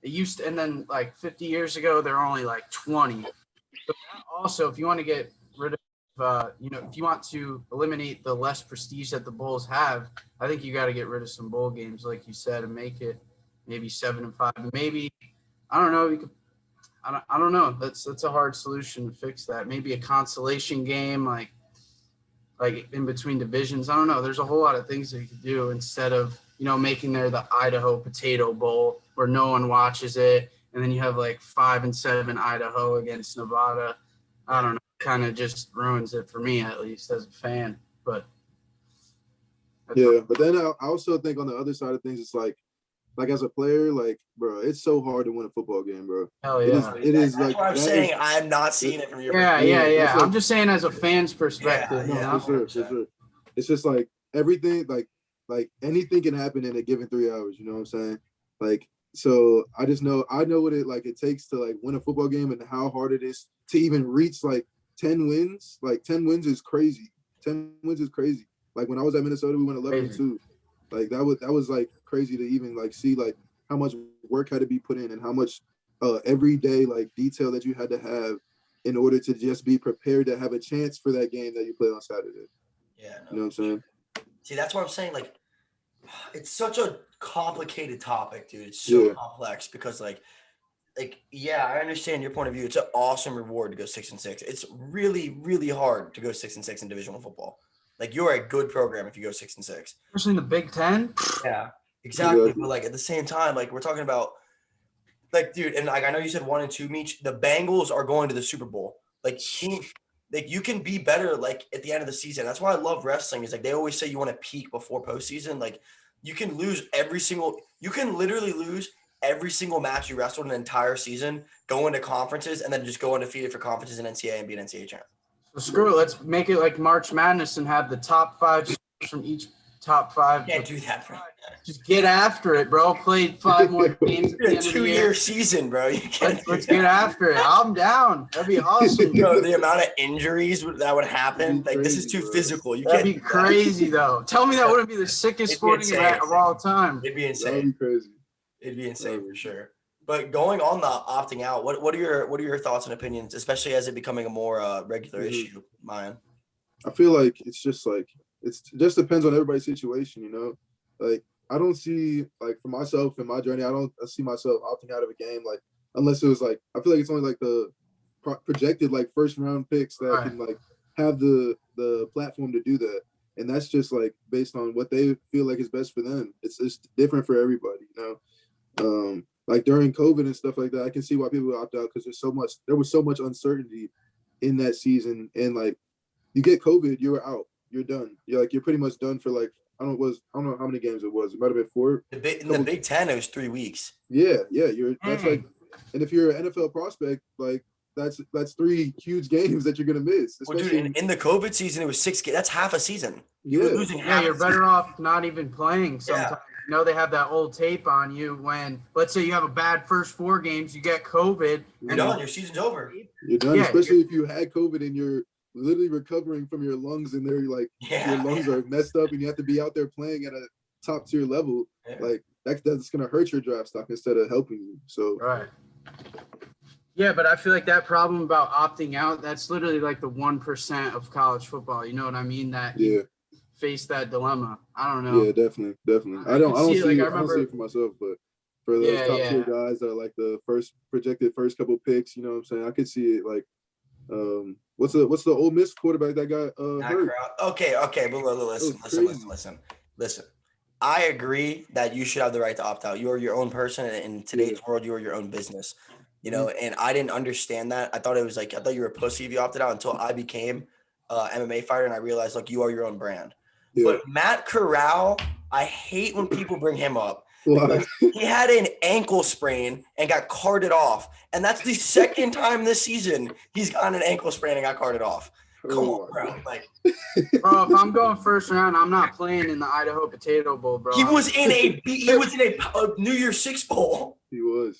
It used to, and then like 50 years ago, there were only like 20. But also, if you want to get rid of, if you want to eliminate the less prestige that the bowls have, I think you got to get rid of some bowl games, like you said, and make it maybe 7 and 5. And maybe, I don't know, you could. I don't know. That's a hard solution to fix that. Maybe a consolation game, like in between divisions. I don't know. There's a whole lot of things that you could do instead of, making there the Idaho Potato Bowl where no one watches it. And then you have like 5 and 7 Idaho against Nevada. I don't know. Kind of just ruins it for me, at least as a fan. But but then I also think on the other side of things, it's like as a player, like, bro, it's so hard to win a football game, bro. Hell yeah. It is That's like what I'm saying. I'm not seeing it from your perspective. Yeah. I'm just saying as a fan's perspective. For sure. It's just like everything, like like anything can happen in a given 3 hours. You know what I'm saying? Like, so I know what it takes to like win a football game and how hard it is to even reach like 10 wins. Like 10 wins is crazy. 10 wins is crazy. Like when I was at Minnesota, we went 11-2. Like that was like crazy to even like see like how much work had to be put in and how much everyday like detail that you had to have in order to just be prepared to have a chance for that game that you play on Saturday. Yeah, you know what I'm saying? See, that's what I'm saying. Like, it's such a complicated topic, dude. It's so complex because, yeah, I understand your point of view. It's an awesome reward to go 6-6. It's really, really hard to go 6-6 in Division I football. Like, you're a good program if you go 6-6, especially in the Big Ten. Yeah, exactly. But like at the same time, like we're talking about, like, dude, and like I know you said 1 and 2, Meech. The Bengals are going to the Super Bowl. Like, like you can be better like at the end of the season. That's why I love wrestling. Is like they always say you want to peak before postseason. Like you can literally lose every single match you wrestled in an entire season, go into conferences, and then just go undefeated for conferences in NCAA and be an NCAA champ. So screw it. Let's make it like March Madness and have the top 5 from each top 5. You can't do that, bro. Just get after it, bro. Play 5 more games. At the end a 2-year season, bro. You can't. Let's get after it. I'm down. That'd be awesome. Bro, the amount of injuries that would happen, like this is too physical. That'd be crazy, though. Tell me that wouldn't be the sickest sporting event of all time. It'd be insane. That'd be crazy. It'd be insane for sure. But going on the opting out, what are your thoughts and opinions, especially as it becoming a more regular issue, Mayan? I feel like it's just it just depends on everybody's situation, you know. Like I don't see like for myself in my journey, I don't see myself opting out of a game like unless it was like I feel like it's only like the projected like first round picks that can like have the platform to do that, and that's just like based on what they feel like is best for them. It's different for everybody, you know. Like during COVID and stuff like that, I can see why people opt out because there was so much uncertainty in that season, and like you get COVID, you're out, you're done. You're pretty much done for like I don't know how many games it was. It might have been 4. In the Big Ten, it was 3 weeks. Yeah. That's like, and if you're an NFL prospect, like that's 3 huge games that you're gonna miss. Well, dude, in the COVID season, it was 6 games. That's half a season. You're losing half. You're better off not even playing sometimes. Yeah. You know, they have that old tape on you when, let's say you have a bad first 4 games, you get COVID. You're done. Your season's over. You're done, especially if you had COVID and you're literally recovering from your lungs and they're like your lungs are messed up and you have to be out there playing at a top tier level. Like that's gonna hurt your draft stock instead of helping you. So yeah, but I feel like that problem about opting out, that's literally like the 1% of college football. You know what I mean? That face that dilemma. I don't know. Yeah, definitely. I don't see it for myself, but for those top tier guys that are like the projected first couple picks, you know what I'm saying? I could see it like what's the Ole Miss quarterback that got hurt? Okay, but listen. I agree that you should have the right to opt out. You are your own person, and in today's world, you are your own business. You know, and I didn't understand that. I thought you were a pussy if you opted out until I became MMA fighter, and I realized like you are your own brand. Yeah. But Matt Corral, I hate when people bring him up. He had an ankle sprain and got carted off. And that's the second time this season he's gotten an ankle sprain and got carted off. Come on, bro. Bro, if I'm going first round, I'm not playing in the Idaho Potato Bowl, bro. He was in a New Year's Six Bowl. He was.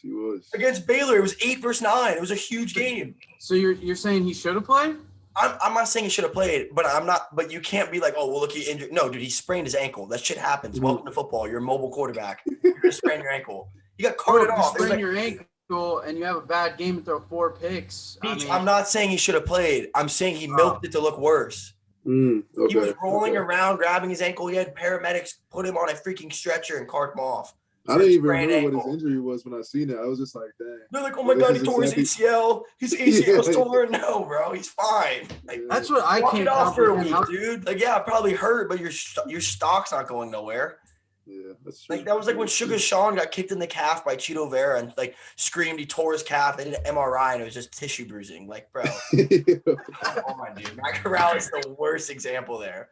Against Baylor. It was 8 versus 9. It was a huge game. So you're saying he should have played? I'm not saying he should have played, but I'm not. But you can't be like, oh, well, look, he injured. No, dude, he sprained his ankle. That shit happens. Welcome to football. You're a mobile quarterback. You're gonna sprain your ankle. You got carted off. You sprain your ankle and you have a bad game and throw 4 picks. I'm not saying he should have played. I'm saying he milked it to look worse. He was rolling around, grabbing his ankle. He had paramedics put him on a freaking stretcher and cart him off. I didn't even remember what his injury was when I seen it. I was just like, dang. They're like, oh my God, he tore his ACL. His ACL's torn. No, bro, he's fine. Like, that's what I can't off for a week, dude. Like, yeah, probably hurt, but your stock's not going nowhere. Yeah, that's true. Like that was like when Sugar Sean got kicked in the calf by Cheeto Vera and like screamed he tore his calf. They did an MRI and it was just tissue bruising. Like, bro, oh my dude, Matt Corral is the worst example there.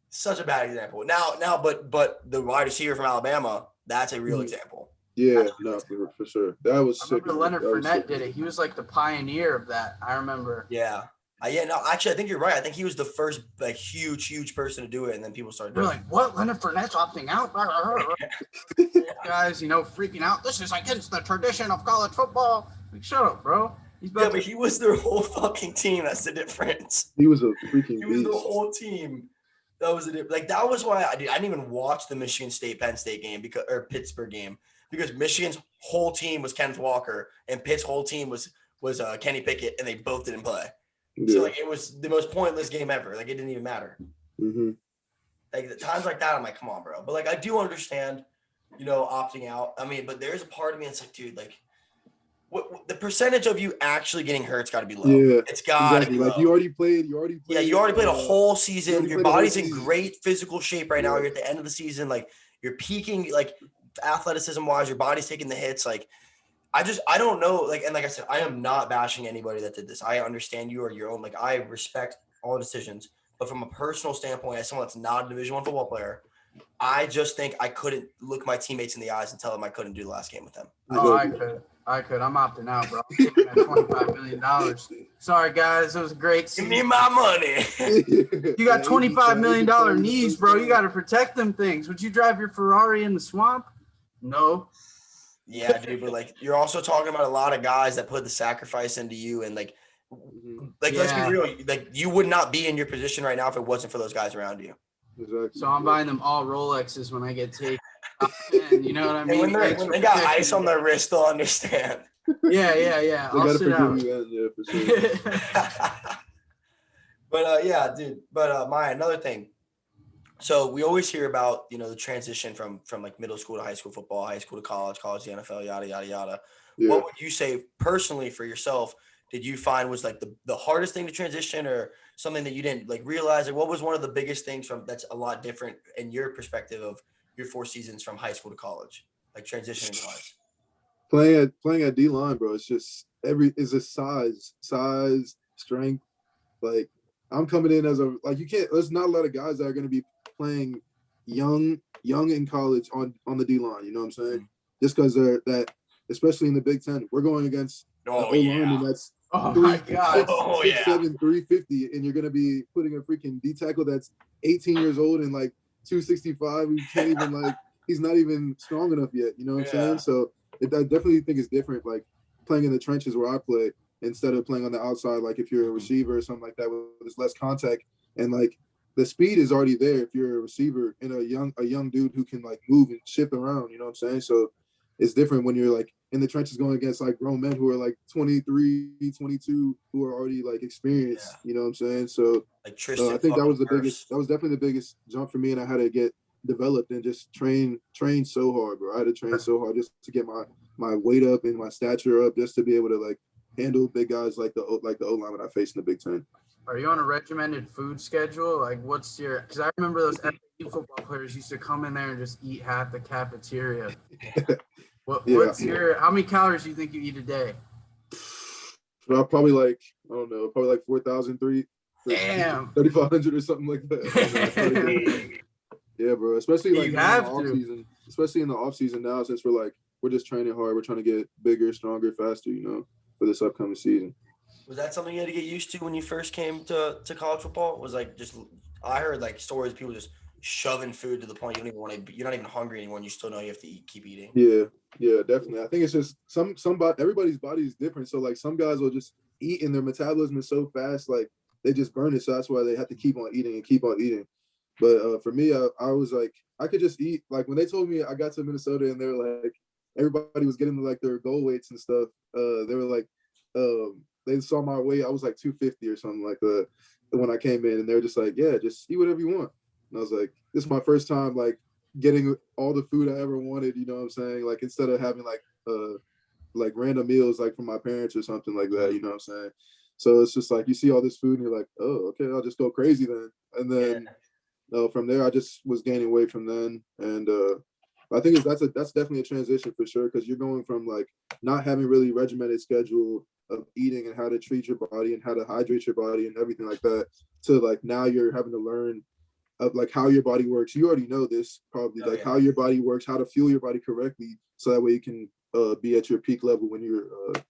Such a bad example. Now, but the wide receiver from Alabama. That's a real example. Yeah, no, for sure. That was sick. Leonard Fournette did it. He was like the pioneer of that. I remember. Yeah. Yeah, no, actually, I think you're right. I think he was the first like huge person to do it, and then people started They're doing like, what? Leonard Fournette's opting out? Guys, freaking out. This is against the tradition of college football. Like, shut up, bro. He's Yeah, but he was their whole fucking team. That's the difference. He was a freaking He was the beast. whole team. That was that was why I didn't even watch the Michigan State Penn State game or Pittsburgh game, because Michigan's whole team was Kenneth Walker and Pitt's whole team was Kenny Pickett, and they both didn't play. Yeah. So like it was the most pointless game ever. Like it didn't even matter. Mm-hmm. Like the times like that, I'm like, come on, bro. But like I do understand, opting out. I mean, but there's a part of me that's like, dude, like what the percentage of you actually getting hurt's got to be low. Yeah, it's got to be low. Like you already played. Yeah, you already played a whole season. Your body's in season. great physical shape right now. You're at the end of the season. Like you're peaking, like athleticism wise. Your body's taking the hits. Like I don't know. Like, and like I said, I am not bashing anybody that did this. I understand you are your own. Like I respect all decisions, but from a personal standpoint, as someone that's not a Division I football player, I just think I couldn't look my teammates in the eyes and tell them I couldn't do the last game with them. Oh, I could. I'm opting out, bro. I'm taking that $25 million. Sorry, guys. It was a great season. Give me my money. You got $25 million knees, bro. You got to protect them things. Would you drive your Ferrari in the swamp? No. Yeah, dude. But like, you're also talking about a lot of guys that put the sacrifice into you, and like let's be real. Like, you would not be in your position right now if it wasn't for those guys around you. Exactly. So I'm buying them all Rolexes when I get taken. You know what I mean? When they got ice on their wrist, they'll understand. Yeah. I'll sit out. For sure. But yeah, dude. But Maya, another thing. So we always hear about the transition from like middle school to high school football, high school to college to NFL, yada yada yada. Yeah. What would you say personally for yourself? Did you find was like the hardest thing to transition, or something that you didn't like realize? Like, what was one of the biggest things that's a lot different in your perspective of your 4 seasons from high school to college, like transitioning wise? Playing at D-line, bro. It's just is a size, strength. Like I'm coming in as there's not a lot of guys that are going to be playing young in college on the D-line. You know what I'm saying? Just because they're that, especially in the Big Ten, we're going against lineman that's 6'7", 350, and you're going to be putting a freaking D tackle that's 18 years old and like 265. Who can't even he's not even strong enough yet. You know what I'm saying? So I definitely think it's different, like playing in the trenches where I play instead of playing on the outside. Like if you're a receiver or something like that, where there's less contact and like the speed is already there if you're a receiver and a young dude who can like move and shift around. You know what I'm saying? So it's different when you're like in the trenches going against like grown men who are like 23, 22, who are already like experienced. You know what I'm saying? So like I think that was definitely the biggest jump for me, and I had to get developed and just train so hard, bro. I had to train so hard just to get my weight up and my stature up, just to be able to like handle big guys like the O-lineman I faced in the Big Ten. Are you on a regimented food schedule? Like, what's your? Because I remember those FAU football players used to come in there and just eat half the cafeteria. What's your? How many calories do you think you eat a day? Well, probably like 4,000, 3,500 or something like that. Yeah, bro. Especially like in the off season now, since we're just training hard. We're trying to get bigger, stronger, faster. For this upcoming season. Was that something you had to get used to when you first came to college football? Was like I heard like stories of people just shoving food to the point you're not even hungry anymore, and you still know you have to keep eating. Yeah, definitely. I think it's just everybody's body is different. So like some guys will just eat and their metabolism is so fast, like they just burn it. So that's why they have to keep on eating. But for me, I was like, I could just eat. Like when they told me I got to Minnesota and they were like, everybody was getting like their goal weights and stuff. They were like, they saw my weight. I was like 250 or something like that when I came in, and they were just like, yeah, just eat whatever you want. And I was like, this is my first time like getting all the food I ever wanted. You know what I'm saying? Like instead of having like random meals like from my parents or something like that. You know what I'm saying? So it's just like you see all this food and you're like, oh, okay, I'll just go crazy then. And then from there, I just was gaining weight from then. And I think that's definitely a transition for sure, because you're going from like not having really regimented schedule of eating and how to treat your body and how to hydrate your body and everything like that, to like now you're having to learn of like how your body works. You already know this probably, how your body works, how to fuel your body correctly, so that way you can be at your peak level when you're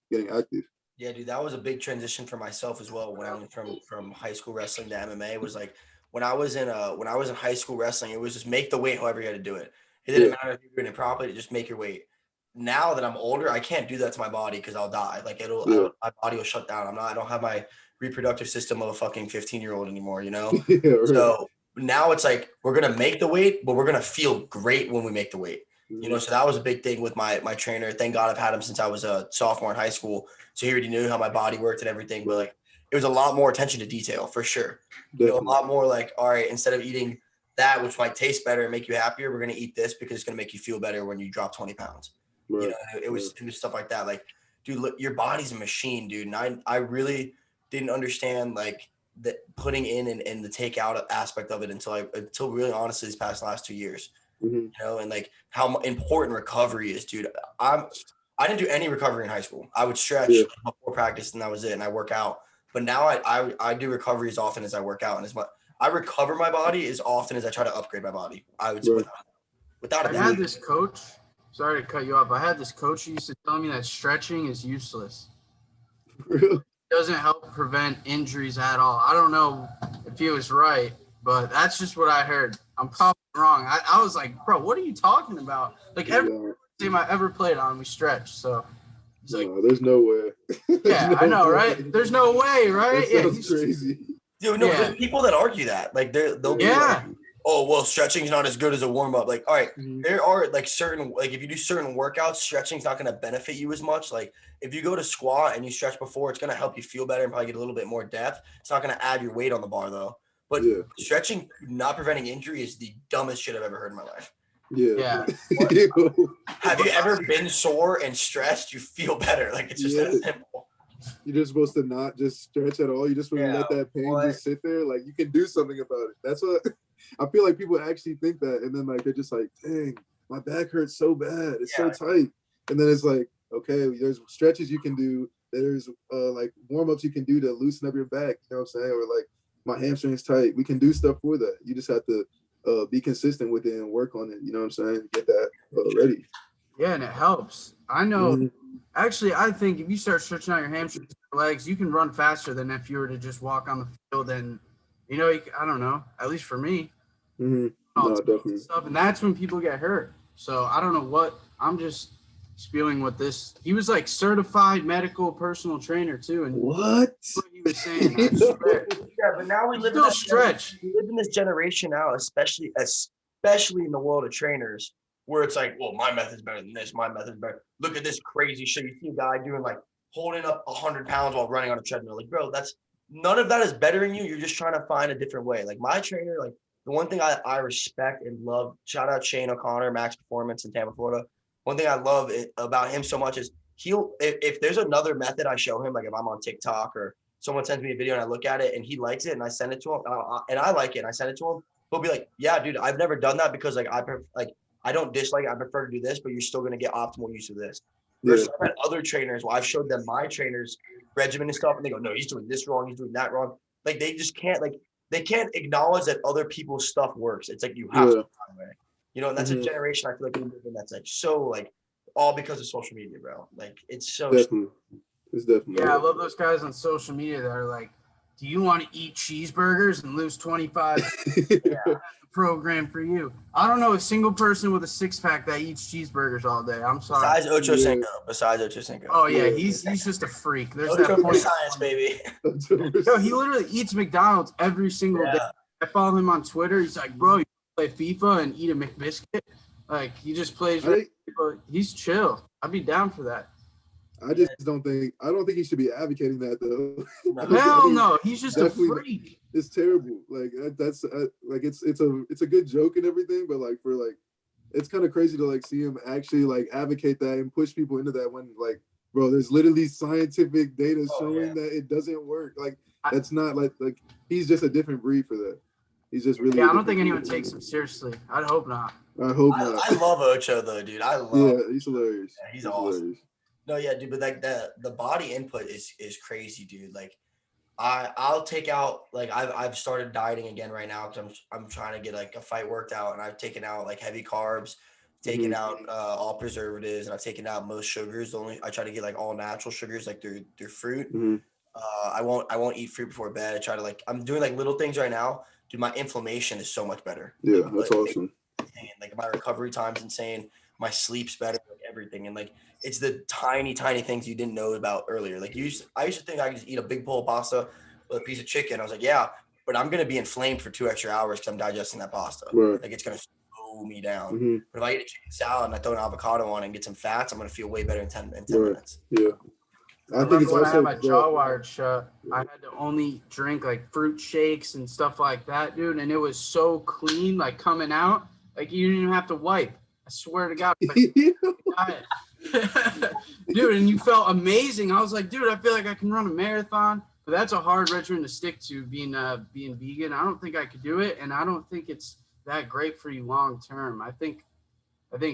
getting active. Yeah, dude, that was a big transition for myself as well. When I went from high school wrestling to MMA, was like when I was in high school wrestling, it was just make the weight however you had to do it. It didn't Yeah. matter if you're doing it properly, just make your weight. Now that I'm older, I can't do that to my body because I'll die. Like Yeah. my body will shut down. I don't have my reproductive system of a fucking 15-year-old anymore, you know? Yeah, right. So now it's like we're gonna make the weight, but we're gonna feel great when we make the weight. You know, so that was a big thing with my trainer. Thank God I've had him since I was a sophomore in high school. So he already knew how my body worked and everything. But like it was a lot more attention to detail for sure. You know, a lot more like, all right, instead of eating that, which might taste better and make you happier, we're gonna eat this because it's gonna make you feel better when you drop 20 pounds. Right. You know, it was stuff like that. Like, dude, look, your body's a machine, dude. And I really didn't understand like the putting in and the takeout aspect of it until really honestly these last 2 years. You know, and like how important recovery is, dude. I didn't do any recovery in high school. I would stretch before practice and that was it. And I work out. But now I do recovery as often as I work out, and as much I recover my body as often as I try to upgrade my body. I would without a doubt. I had this coach. Sorry to cut you off. I had this coach who used to tell me that stretching is useless. It doesn't help prevent injuries at all. I don't know if he was right, but that's just what I heard. I'm probably wrong. I was like, bro, what are you talking about? Like every team I ever played on, we stretched. So it's like, there's no way. Yeah, I know, right? There's no way, right? That sounds crazy. Dude, no, there's people that argue that. Like they'll be like, oh, well, stretching's not as good as a warm-up. Like, all right, there are like certain, like if you do certain workouts, stretching's not going to benefit you as much. Like if you go to squat and you stretch before, it's going to help you feel better and probably get a little bit more depth. It's not going to add your weight on the bar though. But stretching, not preventing injury is the dumbest shit I've ever heard in my life. Yeah. Have you ever been sore and stressed? You feel better. Like it's just that simple. You're just supposed to not just stretch at all. You just want to let that pain just sit there. Like you can do something about it. That's what I feel like people actually think that. And then like, they're just like, dang, my back hurts so bad. It's so tight. And then it's like, okay, there's stretches you can do. There's like warm-ups you can do to loosen up your back. You know what I'm saying? Or like my hamstring's tight. We can do stuff for that. You just have to be consistent with it and work on it. You know what I'm saying? Get that ready. Yeah, and it helps. I know. Actually, I think if you start stretching out your hamstrings and legs, you can run faster than if you were to just walk on the field. And, you know, I don't know, at least for me. No, definitely. Stuff, and that's when people get hurt. So I don't know what – I'm just spewing what this – he was like certified medical personal trainer too. And what he was saying. I swear. Yeah, but now we live in this generation now, especially in the world of trainers, where it's like, well, my method's better than this. My method's better. Look at this crazy shit. You see a guy doing like holding up 100 pounds while running on a treadmill. Like, bro, none of that is bettering you. You're just trying to find a different way. Like my trainer, like the one thing I respect and love, shout out Shane O'Connor, Max Performance in Tampa, Florida. One thing I love about him so much is if there's another method I show him, like if I'm on TikTok or someone sends me a video and I look at it and he likes it and I send it to him and I like it and I send it to him, he'll be like, yeah, dude, I've never done that because I don't dislike it. I prefer to do this, but you're still going to get optimal use of this. Versus I've had other trainers, I've showed them my trainer's regimen and stuff, and they go, no, he's doing this wrong. He's doing that wrong. Like, they just can't, they can't acknowledge that other people's stuff works. It's like, you have to find a way. You know, and that's a generation I feel like we live in that's like so, like, all because of social media, bro. Like, it's so. Definitely. It's definitely. Yeah, I love those guys on social media that are like, do you want to eat cheeseburgers and lose 25? Program for you. I don't know a single person with a six-pack that eats cheeseburgers all day. I'm sorry. Besides Ocho Cinco. Oh yeah, he's just a freak. There's Ocho that point. Science, baby. No, he literally eats McDonald's every single day. I follow him on Twitter. He's like, bro, you play FIFA and eat a McBiscuit. Like he just plays. He's chill. I'd be down for that. I don't think he should be advocating that though. Hell no, he's just a freak. It's terrible. Like that's like it's a good joke and everything, but like it's kind of crazy to like see him actually like advocate that and push people into that when like, bro, there's literally scientific data showing that it doesn't work. Like that's not like he's just a different breed for that. He's just really. Yeah, I don't think anyone takes him seriously. I'd hope not. I hope not. I love Ocho though, dude. He's hilarious. Yeah, he's awesome. Hilarious. No, yeah, dude, but like the body input is crazy, dude. Like I'll take out, like I've started dieting again right now because I'm trying to get like a fight worked out, and I've taken out like heavy carbs, taken out all preservatives, and I've taken out most sugars. I try to get like all natural sugars, like through fruit. I won't eat fruit before bed. I try to I'm doing like little things right now. Dude, my inflammation is so much better. Yeah, that's awesome. Like my recovery time's insane. My sleep's better, like everything. And like it's the tiny things you didn't know about earlier. Like I used to think I could just eat a big bowl of pasta with a piece of chicken. I was like, yeah, but I'm gonna be inflamed for 2 extra hours because I'm digesting that pasta. Right. Like it's gonna slow me down. But if I eat a chicken salad and I throw an avocado on it and get some fats, I'm gonna feel way better in 10 minutes. Yeah. I think when I had my jaw wired shut, I had to only drink like fruit shakes and stuff like that, dude. And it was so clean, like coming out, like you didn't even have to wipe. I swear to God. Dude, and you felt amazing. I was like, dude, I feel like I can run a marathon. But that's a hard regimen to stick to, being vegan. I don't think I could do it, and I don't think it's that great for you long term. I think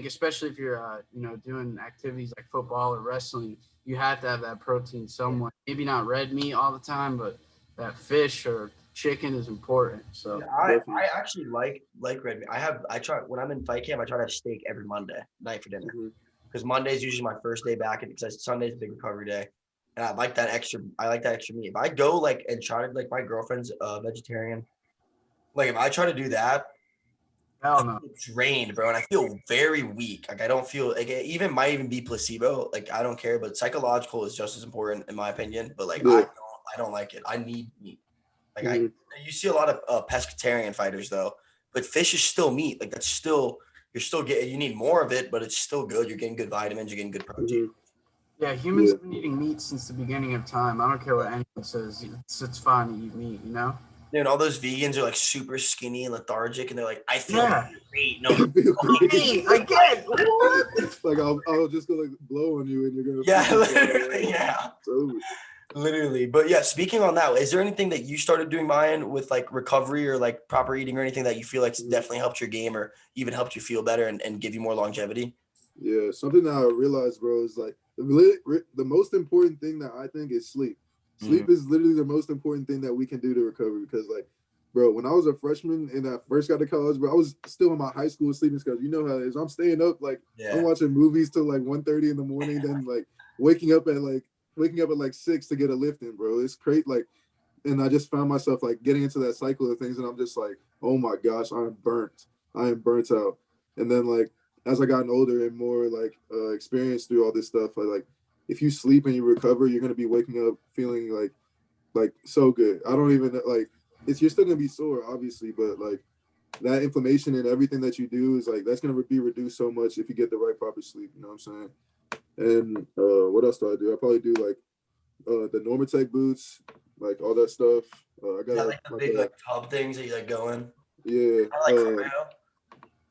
especially if you're doing activities like football or wrestling, you have to have that protein somewhere. Maybe not red meat all the time, but that fish or chicken is important. So I actually like red meat. I try when I'm in fight camp. I try to have steak every Monday night for dinner because Monday is usually my first day back, and because Sunday's a big recovery day, and I like that extra meat. If I go and try to my girlfriend's vegetarian, if I try to do that, hell no. I'm drained, bro, and I feel very weak. Like I don't feel like it might even be placebo. Like I don't care, but psychological is just as important in my opinion. But I don't like it. I need meat. You see a lot of pescatarian fighters though, but fish is still meat. Like that's still you're still getting. You need more of it, but it's still good. You're getting good vitamins. You're getting good protein. Yeah, humans have been eating meat since the beginning of time. I don't care what anyone says. It's fine to eat meat, you know? Dude, all those vegans are like super skinny and lethargic, and they're like, I feel great. No, I get it. What? Like I'll just go blow on you and you're gonna. Yeah, literally, yeah. Literally. But yeah, speaking on that, is there anything that you started doing, Mayan, with recovery or proper eating or anything that you feel like definitely helped your game or even helped you feel better and give you more longevity? Yeah, something that I realized, bro, is the most important thing that I think is sleep. Sleep is literally the most important thing that we can do to recover because, bro, when I was a freshman and I first got to college, bro, I was still in my high school sleeping schedule. You know how it is. I'm staying up, I'm watching movies till 1:30 in the morning, then waking up at 6 to get a lift in, bro. It's great. And I just found myself getting into that cycle of things, and I'm just oh my gosh, I am burnt out. And then as I gotten older and more experienced through all this stuff, if you sleep and you recover, you're gonna be waking up feeling so good. I don't even you're still gonna be sore, obviously, but that inflammation and everything that you do is that's gonna be reduced so much if you get the right proper sleep. You know what I'm saying? And what else do I do? I probably do the Normatec boots, all that stuff. I got the big tub things that you going. Yeah. I cryo.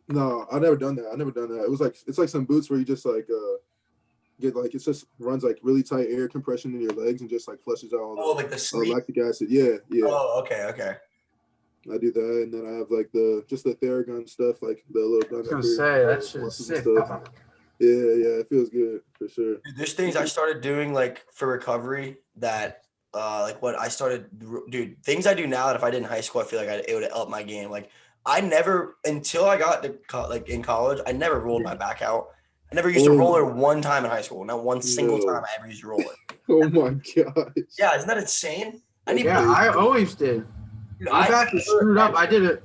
No, I've never done that. It was it's some boots where you just get it just runs really tight air compression in your legs and just flushes out all the lactic acid. Yeah. Oh, okay. I do that, and then I have the Theragun stuff, the little gun. I was gonna say that shit is sick. Yeah, it feels good for sure. Dude, there's things I started doing for recovery that what I started, dude, things I do now that if I did in high school, I feel it would have helped my game. I never, until I got to in college, I never rolled my back out. I never used to roller one time in high school. Not one single time I ever used to roll it. Oh my gosh. Yeah, isn't that insane? I always did. Dude, my back was screwed up. I did a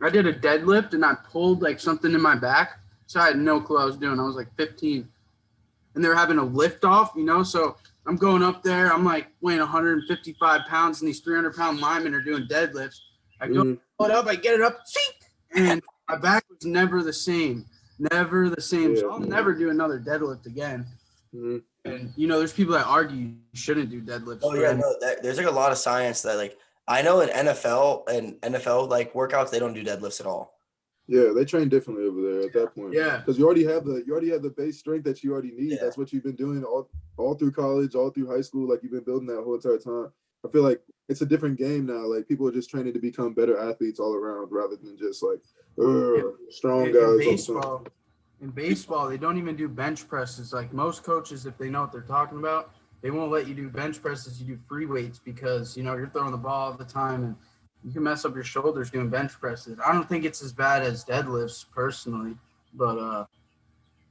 deadlift and I pulled something in my back. So I had no clue what I was doing. I was 15. And they were having a lift off, so I'm going up there. I'm weighing 155 pounds and these 300-pound linemen are doing deadlifts. I go pull it up, I get it up, and my back was never the same. Never the same. So I'll never do another deadlift again. And there's people that argue you shouldn't do deadlifts. Oh yeah, no, there's a lot of science that I know in NFL workouts they don't do deadlifts at all. Yeah, they train differently over there at that point. Yeah, because you already have the base strength that you already need. Yeah. That's what you've been doing all through college, all through high school. You've been building that whole entire time. I feel it's a different game now. People are just training to become better athletes all around rather than just strong guys. In baseball, they don't even do bench presses. Most coaches, if they know what they're talking about, they won't let you do bench presses. You do free weights because, you're throwing the ball all the time and you can mess up your shoulders doing bench presses. I don't think it's as bad as deadlifts personally. But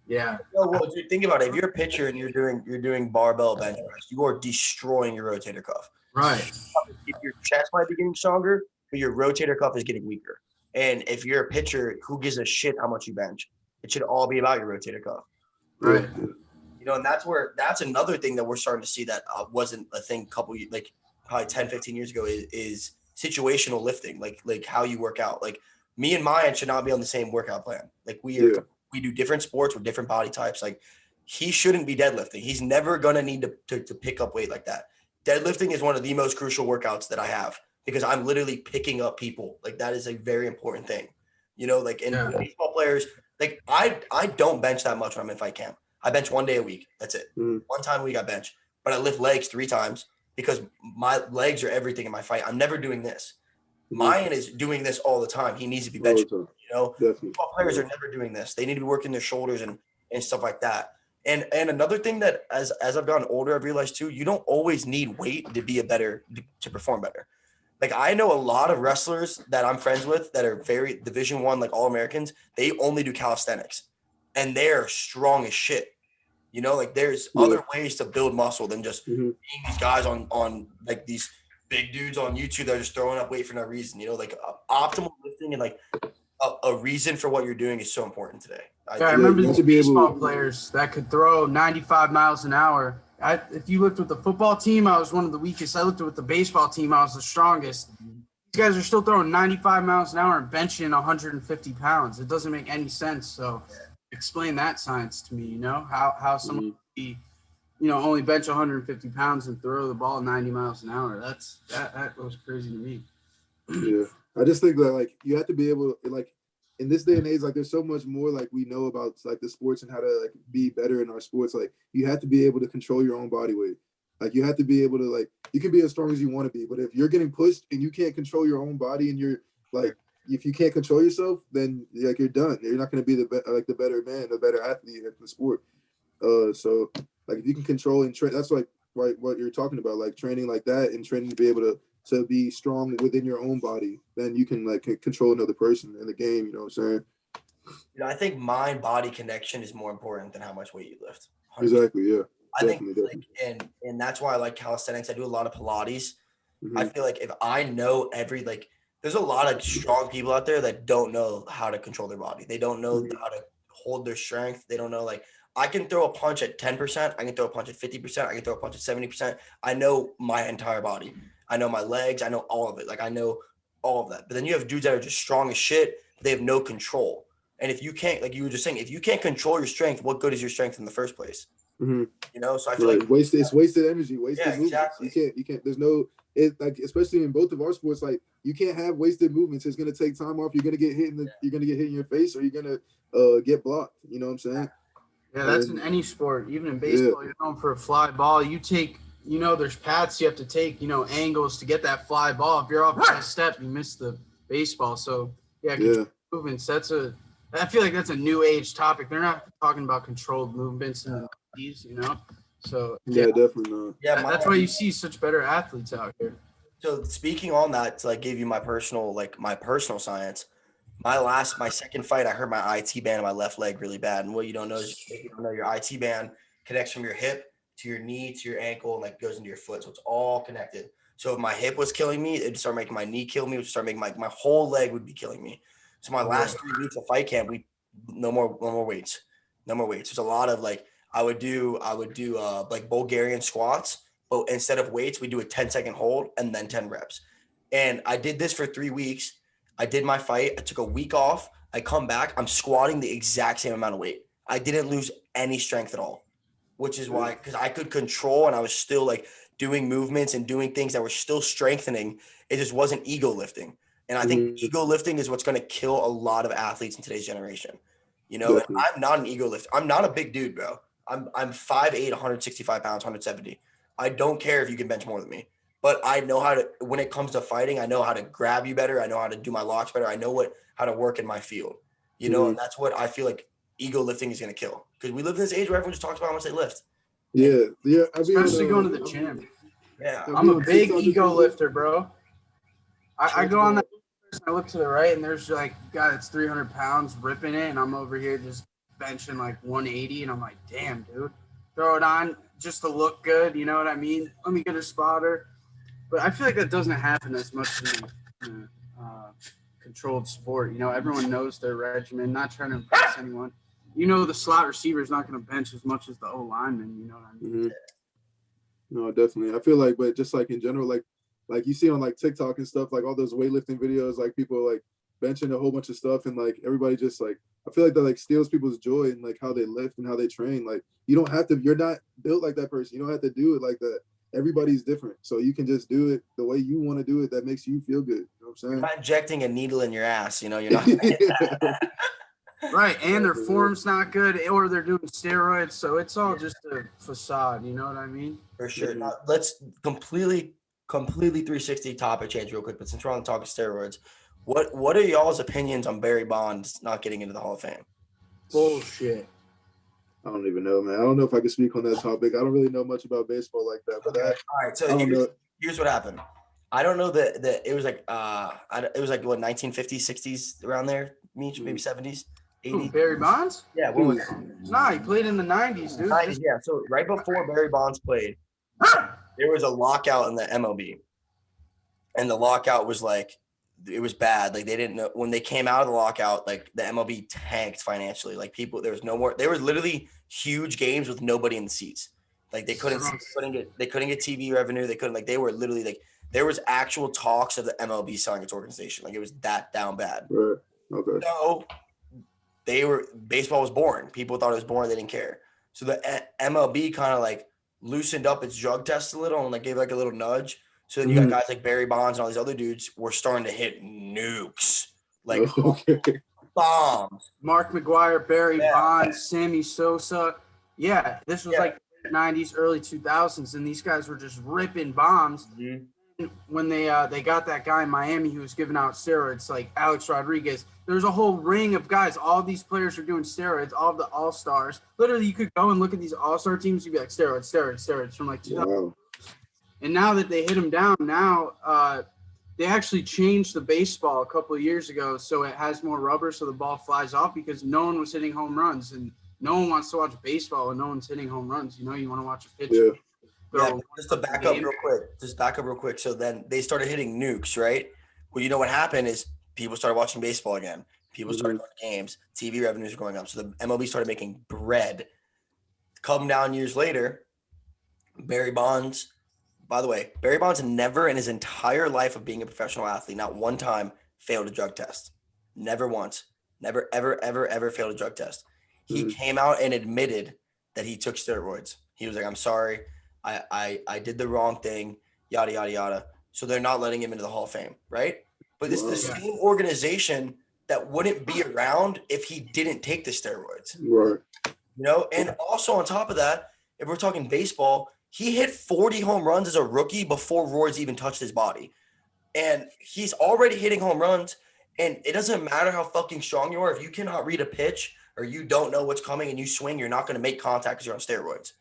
yeah. Well, dude, think about it. If you're a pitcher and you're doing barbell bench press, you are destroying your rotator cuff. Right. If your chest might be getting stronger, but your rotator cuff is getting weaker. And if you're a pitcher, who gives a shit how much you bench? It should all be about your rotator cuff. Right. And that's another thing that we're starting to see that wasn't a thing probably 10, 15 years ago is situational lifting, like how you work out. Like me and Mayan should not be on the same workout plan. Like we do different sports with different body types. Like he shouldn't be deadlifting. He's never going to need to pick up weight like that. Deadlifting is one of the most crucial workouts that I have because I'm literally picking up people. Like that is a very important thing, baseball players, like I don't bench that much when I'm in fight camp. I bench 1 day a week. That's it. One time a week I bench, but I lift legs 3 times because my legs are everything in my fight. I'm never doing this. Mayan is doing this all the time. He needs to be benching. Football players are never doing this. They need to be working their shoulders and stuff like that. And another thing that as I've gotten older, I've realized too, you don't always need weight to perform better. Like I know a lot of wrestlers that I'm friends with that are very Division I, like All-Americans. They only do calisthenics, and they're strong as shit. There's other ways to build muscle than just being these guys on like these big dudes on YouTube that are just throwing up weight for no reason. Optimal lifting and like a reason for what you're doing is so important today. I remember these baseball players that could throw 95 miles an hour. If you looked with the football team, I was one of the weakest. I looked with the baseball team, I was the strongest. These guys are still throwing 95 miles an hour and benching 150 pounds. It doesn't make any sense. So explain that science to me, how someone could be, only bench 150 pounds and throw the ball 90 miles an hour. That goes crazy to me. Yeah. I just think that you have to be able to in this day and age, there's so much more we know about the sports and how to be better in our sports. You have to be able to control your own body weight. You have to be able to you can be as strong as you want to be, but if you're getting pushed and you can't control your own body and you're if you can't control yourself, then you're done. You're not going to be the better man, the better athlete at the sport. So if you can control and train, that's what you're talking about, training like that and training to be able to be strong within your own body, then you can control another person in the game. You know what I'm saying? I think mind-body connection is more important than how much weight you lift. 100%. Exactly. Yeah. I think, and that's why I like calisthenics. I do a lot of Pilates. I feel like if I know there's a lot of strong people out there that don't know how to control their body. They don't know how to hold their strength. They don't know, I can throw a punch at 10%. I can throw a punch at 50%. I can throw a punch at 70%. I know my entire body. I know my legs. I know all of it. I know all of that. But then you have dudes that are just strong as shit. But they have no control. And if you can't, like you were just saying, if you can't control your strength, what good is your strength in the first place? So I feel it's wasted energy, wasted movements. Exactly. You can't, there's no, especially in both of our sports, you can't have wasted movements. It's going to take time off. You're going to get hit in your face, or you're going to get blocked. You know what I'm saying? Yeah, that's in any sport. Even in baseball, you're going for a fly ball. You take, there's paths you have to take, angles to get that fly ball. If you're off by a step, you miss the baseball. So, movements. I feel like that's a new age topic. They're not talking about controlled movements and these, So, definitely not. Yeah, that's why you see such better athletes out here. So, speaking on that, to give you my personal science, my second fight, I hurt my IT band in my left leg really bad. And what you don't know is your IT band connects from your hip to your knee to your ankle and goes into your foot. So it's all connected. So if my hip was killing me, it'd start making my knee kill me. It would start making my whole leg would be killing me. So my last 3 weeks of fight camp, no more weights. There's a lot of I would do Bulgarian squats, but instead of weights, we do a 10-second hold and then 10 reps. And I did this for 3 weeks. I did my fight. I took a week off. I come back. I'm squatting the exact same amount of weight. I didn't lose any strength at all, which is why, because I could control and I was still doing movements and doing things that were still strengthening. It just wasn't ego lifting. And I think ego lifting is what's going to kill a lot of athletes in today's generation. And I'm not an ego lifter. I'm not a big dude, bro. I'm 5'8", 165 pounds, 170. I don't care if you can bench more than me. But I know how to, when it comes to fighting, I know how to grab you better. I know how to do my locks better. I know how to work in my field, and that's what I feel like ego lifting is going to kill. Because we live in this age where everyone just talks about how much they lift. Yeah. Especially going to the gym. Yeah. I'm a big ego lifter, bro. I go on that I look to the right, and there's like a guy that's 300 pounds ripping it, and I'm over here just benching like 180, and I'm like, damn, dude, throw it on just to look good. You know what I mean? Let me get a spotter. But I feel like that doesn't happen as much in controlled sport. You know, everyone knows their regimen, not trying to impress anyone. You know, the slot receiver is not going to bench as much as the O lineman. You know what I mean? No, definitely. I feel like, but just like in general, like you see on like TikTok and stuff, like all those weightlifting videos, like people like benching a whole bunch of stuff, and like everybody just like, I feel like that like steals people's joy and like how they lift and how they train. Like you don't have to, you're not built like that person. You don't have to do it like that. Everybody's different. So you can just do it the way you want to do it that makes you feel good. You know what I'm saying? You're not injecting a needle in your ass, you know, you're not. Right, and their form's not good, or they're doing steroids, so it's all just a facade. You know what I mean? For sure. Now, let's completely 360 topic change real quick. But since we're on talking steroids, what are y'all's opinions on Barry Bonds not getting into the Hall of Fame? Bullshit. I don't even know, man. I don't know if I can speak on that topic. I don't really know much about baseball like that. But all right, so here's what happened. I don't know that it was like it was like what 1950s, 60s around there, maybe 70s. 80s. Ooh, Barry Bonds? Yeah, what was it? Nah, he played in the 90s, dude. 90s, yeah. So right before Barry Bonds played, there was a lockout in the MLB. And the lockout was like, it was bad. Like they didn't know when they came out of the lockout, like the MLB tanked financially. Like there was no more, there were literally huge games with nobody in the seats. Like they couldn't get TV revenue. They couldn't, like, they were literally like, there was actual talks of the MLB selling its organization. Like it was that down bad. Right. Okay. So baseball was boring. People thought it was boring. They didn't care. So the MLB kind of like loosened up its drug test a little and like gave like a little nudge. So then you got guys like Barry Bonds and all these other dudes were starting to hit nukes, like bombs. Mark McGwire, Barry Bonds, Sammy Sosa. Yeah, this was like 90s, early 2000s, and these guys were just ripping bombs. When they got that guy in Miami who was giving out steroids, like Alex Rodriguez, there's a whole ring of guys. All these players are doing steroids, all of the all-stars. Literally, you could go and look at these all-star teams, you'd be like, steroids from like 2000. Wow. And now that they hit them down, they actually changed the baseball a couple of years ago so it has more rubber so the ball flies off because no one was hitting home runs. And no one wants to watch baseball when no one's hitting home runs. You know, you want to watch a pitcher. Yeah, just to back up real quick. So then they started hitting nukes, right? Well, you know what happened is people started watching baseball again. People started going to games. TV revenues were going up. So the MLB started making bread. Come down years later, Barry Bonds, by the way, Barry Bonds never in his entire life of being a professional athlete, not one time, failed a drug test. Never once. Never, ever, ever, ever failed a drug test. He came out and admitted that he took steroids. He was like, I'm sorry. I did the wrong thing, yada, yada, yada. So they're not letting him into the Hall of Fame, right? But this is the same organization that wouldn't be around if he didn't take the steroids. Right. You know, and also on top of that, if we're talking baseball, he hit 40 home runs as a rookie before roids even touched his body. And he's already hitting home runs. And it doesn't matter how fucking strong you are. If you cannot read a pitch or you don't know what's coming and you swing, you're not going to make contact because you're on steroids.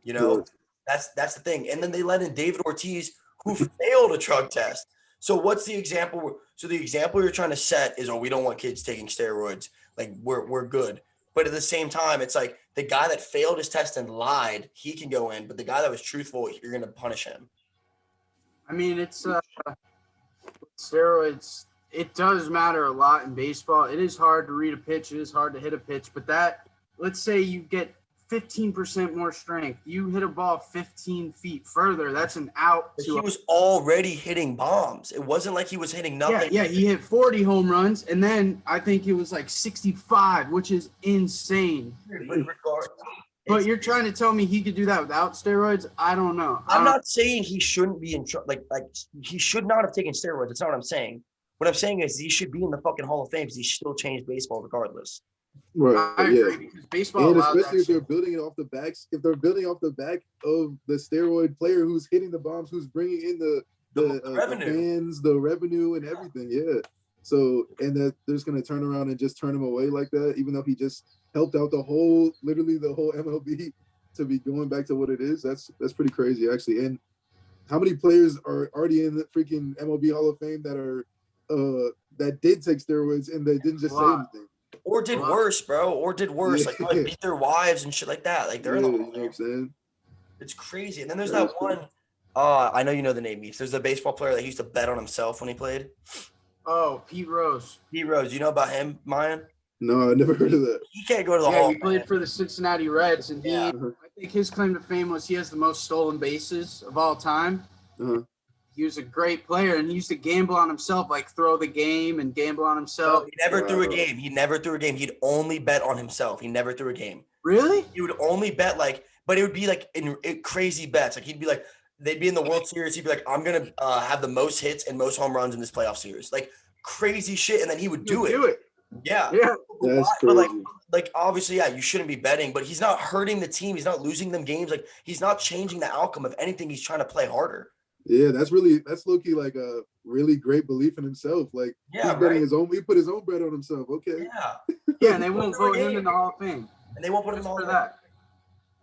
You know, that's the thing. And then they let in David Ortiz, who failed a drug test. So what's the example? So the example you're trying to set is, oh, we don't want kids taking steroids. Like we're good. But at the same time, it's like the guy that failed his test and lied, he can go in. But the guy that was truthful, you're going to punish him. I mean, it's steroids. It does matter a lot in baseball. It is hard to read a pitch. It is hard to hit a pitch. But that, let's say you get 15% more strength. You hit a ball 15 feet further. That's an out. He was already hitting bombs. It wasn't like he was hitting nothing. Yeah, he hit 40 home runs, and then I think it was like 65, which is insane. But you're trying to tell me he could do that without steroids? I don't know. I'm not saying he shouldn't be in like he should not have taken steroids. That's not what I'm saying. What I'm saying is he should be in the fucking Hall of Fame because he still changed baseball regardless. Right. I agree because baseball, and especially if they're building it off the backs, if they're building off the back of the steroid player who's hitting the bombs, who's bringing in the revenue, fans, the revenue, and everything. Yeah. So and that they're just gonna turn around and just turn him away like that, even though he just helped out literally the whole MLB to be going back to what it is. That's pretty crazy actually. And how many players are already in the freaking MLB Hall of Fame that are that did take steroids and they didn't just say anything. Or did worse, bro. Or did worse. Yeah. Like beat their wives and shit like that. Like they're in the you know what I'm saying? It's crazy. And then there's that one. I know you know the name, Meeks. There's a baseball player that used to bet on himself when he played. Oh, Pete Rose. Pete Rose. You know about him, Mayan? No, I never heard of that. He can't go to the Hall. He played for the Cincinnati Reds, and I think his claim to fame was he has the most stolen bases of all time. He was a great player, and he used to gamble on himself, like throw the game and gamble on himself. No, he never threw a game. He never threw a game. He'd only bet on himself. He never threw a game. Really? He would only bet but it would be like in crazy bets. Like he'd be like, they'd be in the World Series. He'd be like, I'm gonna have the most hits and most home runs in this playoff series. Like crazy shit, and then he would do it. Yeah. That's but crazy. like obviously, yeah, you shouldn't be betting, but he's not hurting the team. He's not losing them games. Like he's not changing the outcome of anything. He's trying to play harder. Yeah, that's low-key like a really great belief in himself. Like he's betting his own. He put his own bet on himself. Okay. Yeah, and they won't vote him in the Hall of Fame. And they won't put him for that.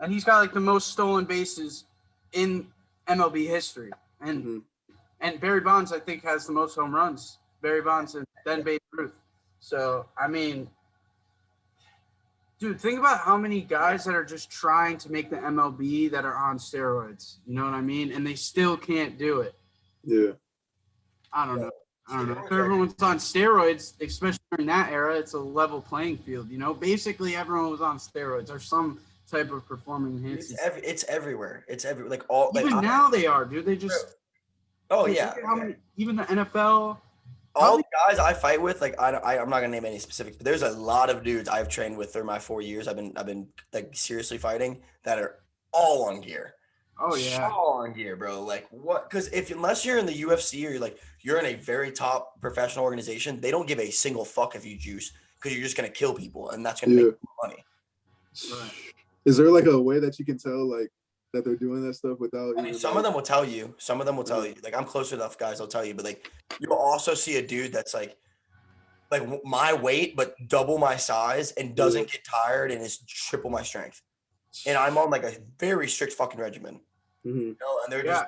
And he's got like the most stolen bases in MLB history. And and Barry Bonds, I think, has the most home runs. Barry Bonds and then Babe Ruth. So, I mean, dude, think about how many guys that are just trying to make the MLB that are on steroids. You know what I mean? And they still can't do it. Yeah. I don't know. If everyone's on steroids, especially during that era, it's a level playing field. You know, basically everyone was on steroids or some type of performing enhancement. It's everywhere. It's everywhere. Like even now they are, dude. They just. Oh yeah. How many? Even the NFL. All the guys I fight with, like I'm not gonna name any specifics, but there's a lot of dudes I've trained with through my 4 years. I've been like seriously fighting that are all on gear. Oh yeah, all on gear, bro. Like what? Because unless you're in the UFC or you're in a very top professional organization, they don't give a single fuck if you juice because you're just gonna kill people and that's gonna make money. Right. Is there like a way that you can tell that they're doing that stuff without? I mean, some of them will tell you. Some of them will tell you. Like I'm close enough guys, I'll tell you. But like you'll also see a dude that's like my weight but double my size and doesn't get tired and is triple my strength. And I'm on like a very strict fucking regimen. You know, and they're just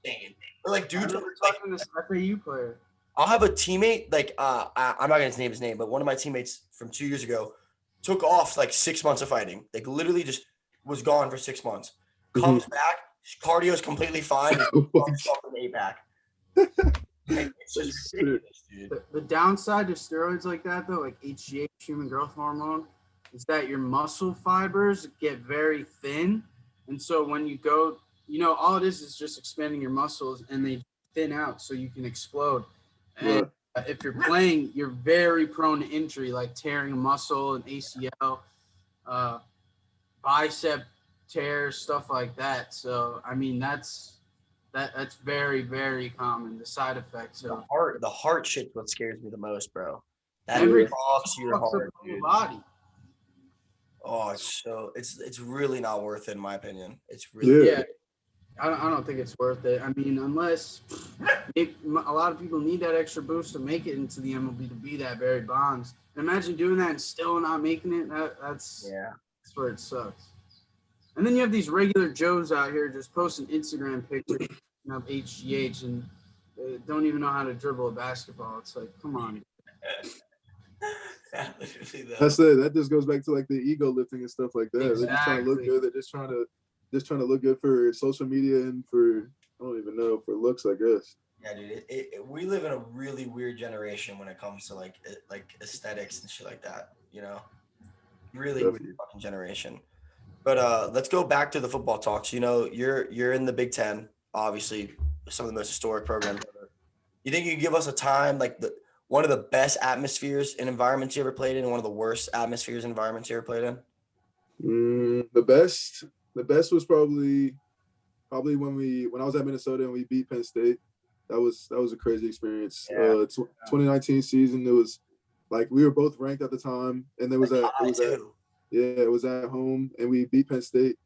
insane. They're like dudes. Talking to this FAU player. I'll have a teammate I'm not gonna name his name, but one of my teammates from 2 years ago took off like 6 months of fighting. Like literally just was gone for 6 months. Comes back, cardio is completely fine. An 8-pack. It's just ridiculous, dude. The downside to steroids like that, though, like HGH, human growth hormone, is that your muscle fibers get very thin. And so when you go, all it is just expanding your muscles and they thin out so you can explode. And if you're playing, you're very prone to injury, like tearing a muscle, an ACL, bicep tears, stuff like that. So I mean that's very, very common. The side effects of the heart shit's what scares me the most, bro. That fucks your heart, dude. Body. Oh, it's really not worth it in my opinion. It's really I don't think it's worth it. I mean, unless a lot of people need that extra boost to make it into the MLB to be that Barry Bonds. And imagine doing that and still not making it. That's where it sucks. And then you have these regular Joes out here just posting Instagram pictures of HGH and don't even know how to dribble a basketball. It's like, come on. That's it. That just goes back to like the ego lifting and stuff like that. Exactly. They're just trying to look good. They're just trying to look good for social media and for I don't even know, for looks, I guess. Yeah, dude. We live in a really weird generation when it comes to like aesthetics and shit like that. You know, really weird fucking generation. But let's go back to the football talks. You know, you're in the Big Ten, obviously, some of the most historic programs ever. You think you can give us a time like one of the best atmospheres and environments you ever played in, and one of the worst atmospheres and environments you ever played in? The best was probably when I was at Minnesota and we beat Penn State. That was a crazy experience. 2019 season, it was like we were both ranked at the time, and it was at home, and we beat Penn State,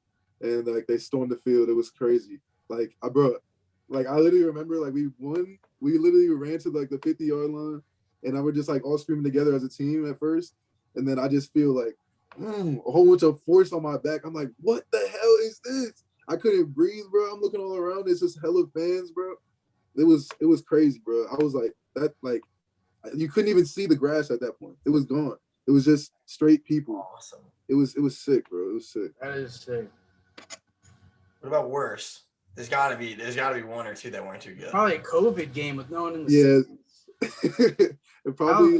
and like they stormed the field. It was crazy. Like I literally remember like we won. We literally ran to like the 50-yard line, and I were just like all screaming together as a team at first, and then I just feel like a whole bunch of force on my back. I'm like, what the hell is this? I couldn't breathe, bro. I'm looking all around. It's just hella fans, bro. It was crazy, bro. I was like that. Like You couldn't even see the grass at that point. It was gone. It was just straight people. Awesome. It was sick, bro. It was sick. That is sick. What about worse? There's gotta be one or two that weren't too good. Probably a COVID game with no one in the And probably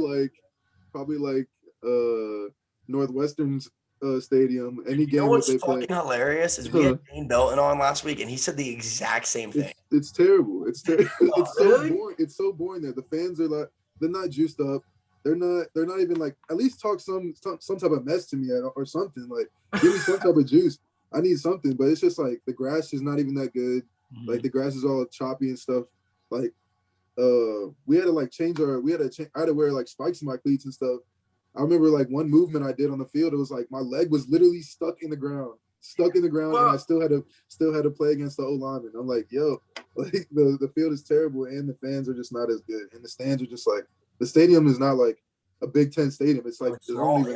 like Northwestern's stadium. Any game what's that they fucking play. hilarious is we had Dean Belton on last week, and he said the exact same thing. It's terrible. It's terrible. It's so really? boring. It's so boring there. The fans are like, they're not juiced up. They're not even like, at least talk some type of mess to me or something. Like, give me some type of juice. I need something. But it's just like the grass is not even that good. Mm-hmm. Like the grass is all choppy and stuff. Like we had to like I had to wear like spikes in my cleats and stuff. I remember like one movement I did on the field, it was like my leg was literally stuck in the ground, and I still had to play against the O-lineman. I'm like, yo, like the field is terrible and the fans are just not as good. And the stands are just like, the stadium is not like a Big Ten stadium. It's like small,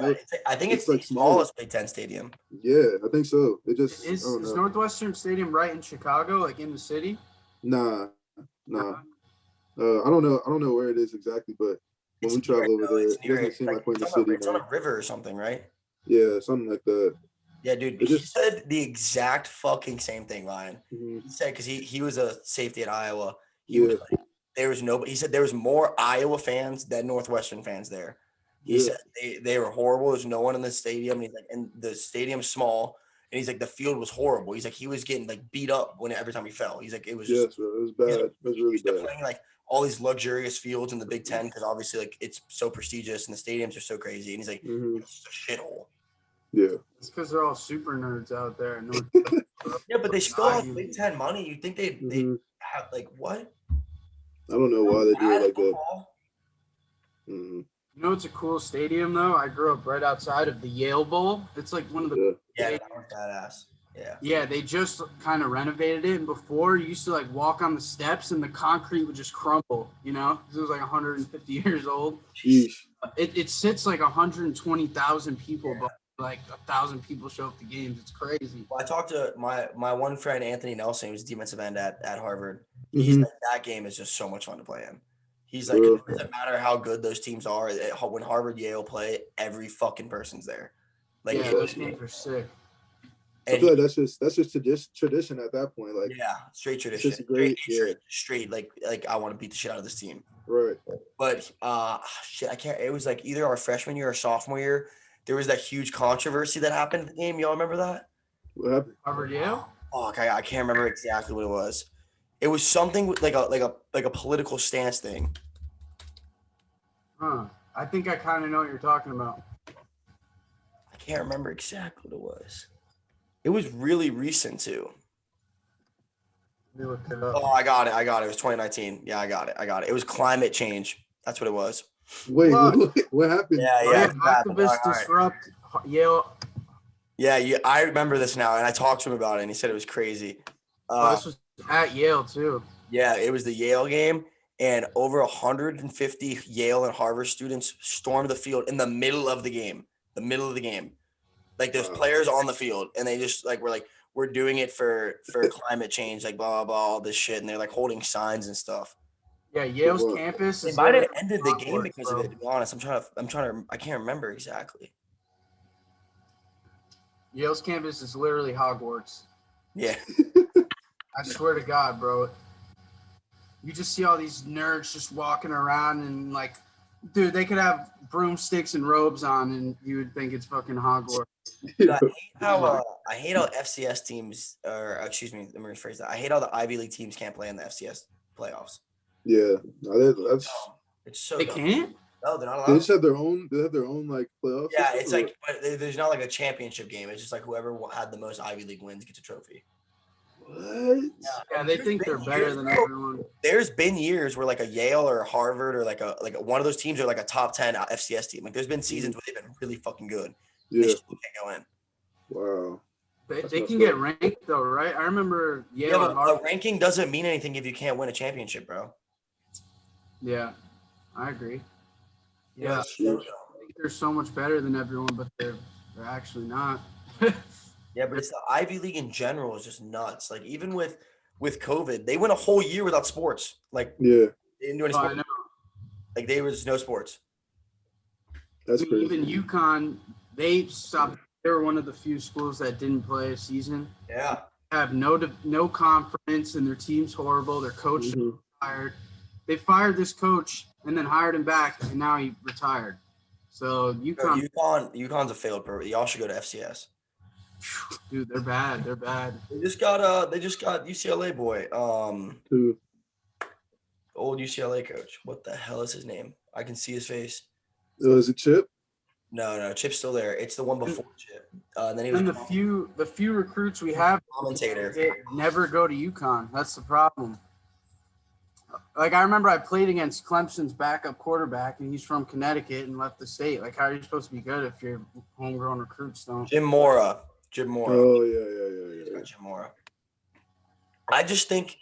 I think it's like the smallest Big Ten stadium. Yeah, I think so. It just is Northwestern Stadium right in Chicago, like in the city? Nah. I don't know where it is exactly, but when we travel over there, it doesn't seem like we're in the city. It's on a river or something, right? Yeah, something like that. Yeah, dude. He said the exact fucking same thing, Ryan. Mm-hmm. He said, because he was a safety at Iowa. Was like, there was nobody. He said there was more Iowa fans than Northwestern fans there. He said they were horrible. There's no one in the stadium. And he's like, and the stadium's small. And he's like, the field was horrible. He's like, he was getting like beat up every time he fell. He's like, it was just, bro, it was bad. It was really bad. Playing like all these luxurious fields in the Big Ten because obviously like it's so prestigious and the stadiums are so crazy. And he's like, it's a shithole. Yeah. It's because they're all super nerds out there. Yeah, but they still have Big Ten money. You think they have like what? I don't know why they do it like that. You know, it's a cool stadium though. I grew up right outside of the Yale Bowl. It's like one of the that was badass. Yeah, they just kind of renovated it, and before you used to like walk on the steps and the concrete would just crumble, you know, because it was like 150 years old. Jeez. It sits like 120,000 people, but like 1,000 people show up to games. It's crazy. Well, I talked to my one friend Anthony Nelson, who's defensive end at Harvard. He's like, that game is just so much fun to play in. He's like, it doesn't matter how good those teams are. When Harvard Yale play, every fucking person's there. Like, those games are sick. I feel like that's just tradition at that point. Like, straight tradition. It's just great, straight. Like I want to beat the shit out of this team. Right. But I can't. It was like either our freshman year or sophomore year. There was that huge controversy that happened in the game. Y'all remember that? What happened? Harvard Yale? Oh, okay. I can't remember exactly what it was. It was something like a political stance thing. I think I kind of know what you're talking about. I can't remember exactly what it was. It was really recent too. Let me look it up. Oh, I got it. It was 2019. Yeah, I got it. It was climate change. That's what it was. Wait, what happened? Yeah. Activists disrupt Yale. Yeah, I remember this now, and I talked to him about it, and he said it was crazy. This was at Yale too. Yeah, it was the Yale game, and over 150 Yale and Harvard students stormed the field in the middle of the game. Like there's players on the field, and they just like we're doing it for climate change, like blah blah blah, all this shit, and they're like holding signs and stuff. Yeah, Yale's campus. They might have ended the game because of it. To be honest, I'm trying to. I can't remember exactly. Yale's campus is literally Hogwarts. Yeah. I swear to God, bro. You just see all these nerds just walking around and like, dude, they could have broomsticks and robes on, and you would think it's fucking Hogwarts. Dude, I hate how FCS teams, or excuse me, let me rephrase that. I hate how the Ivy League teams can't play in the FCS playoffs. Yeah, that's. It's so. They can't. No, they're not allowed. They just have their own. They have their own like playoffs. Yeah, it's like, but there's not like a championship game. It's just like whoever had the most Ivy League wins gets a trophy. What? Yeah, they think they're better than everyone. There's been years where like a Yale or a Harvard or like one of those teams are like a top 10 FCS team. Like there's been seasons where they've been really fucking good. Yeah. They still can't go in. Wow. They can get ranked though, right? I remember Yale and Harvard. The ranking doesn't mean anything if you can't win a championship, bro. Yeah, I agree. Yeah, I think they're so much better than everyone, but they're actually not. Yeah, but it's the Ivy League in general is just nuts. Like even with COVID, they went a whole year without sports. Like yeah, they didn't do any sports. I know. Like there was no sports. That's crazy. Even UConn, they stopped. They were one of the few schools that didn't play a season. Yeah. Have no conference, and their team's horrible. Their coach Mhm. fired. They fired this coach and then hired him back, and now he retired. So UConn's a failed program. Y'all should go to FCS. Dude, they're bad. They're bad. They just got UCLA boy. Who? Old UCLA coach. What the hell is his name? I can see his face. Is it Chip? No, Chip's still there. It's the one before Chip. And then he was And the few recruits we have commentator. they never go to UConn. That's the problem. Like, I remember I played against Clemson's backup quarterback, and he's from Connecticut and left the state. Like, how are you supposed to be good if your homegrown recruits don't? Jim Mora. Oh yeah. Jim Mora. I just think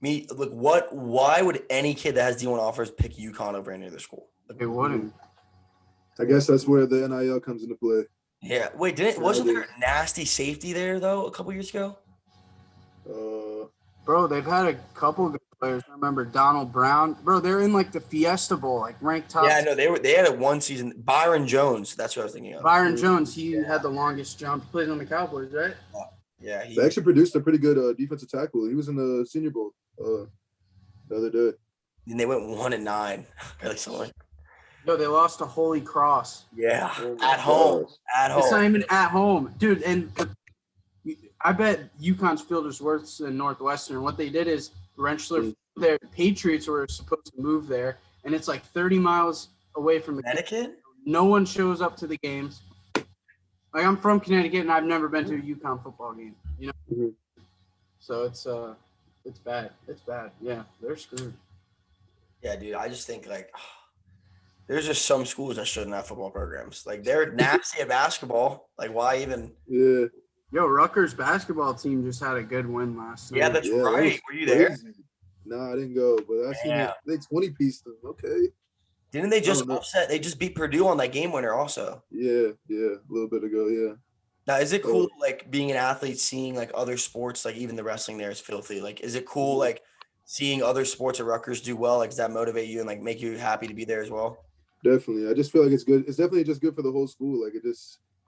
why would any kid that has D1 offers pick UConn over any other school? They wouldn't. I guess that's where the NIL comes into play. Yeah. Wait, wasn't there a nasty safety there though a couple years ago? Bro, they've had a couple good players. I remember Donald Brown. Bro, they're in like the Fiesta Bowl, like ranked top. Yeah, no, they had it one season. Byron Jones, that's what I was thinking of. Byron Jones, he had the longest jump. He plays on the Cowboys, right? Yeah, They actually produced a pretty good defensive tackle. He was in the Senior Bowl the other day. And they went 1-9. Really something. Yo, they lost to Holy Cross. Yeah, at home. It's not even at home, dude. And I bet UConn's field is worse than Northwestern. What they did is Rentschler, their Patriots were supposed to move there, and it's like 30 miles away from the Connecticut. No one shows up to the games. Like, I'm from Connecticut, and I've never been to a UConn football game. You know, Mm-hmm. so it's bad. It's bad. Yeah, they're screwed. Yeah, dude. I just think there's just some schools that shouldn't have football programs. Like they're nasty at basketball. Like why even? Yeah. Yo, Rutgers basketball team just had a good win last night. Yeah, that's right. Were you there? No, I didn't go, but I seen it. They 20-pieced them. Okay. Didn't they just upset? They just beat Purdue on that game winner also. Yeah, a little bit ago, yeah. Now, is it cool, like, being an athlete, seeing, like, other sports, like, even the wrestling there is filthy? Like, is it cool, like, seeing other sports at Rutgers do well? Like, does that motivate you and, like, make you happy to be there as well? Definitely. I just feel like it's good. It's definitely just good for the whole school. Like, it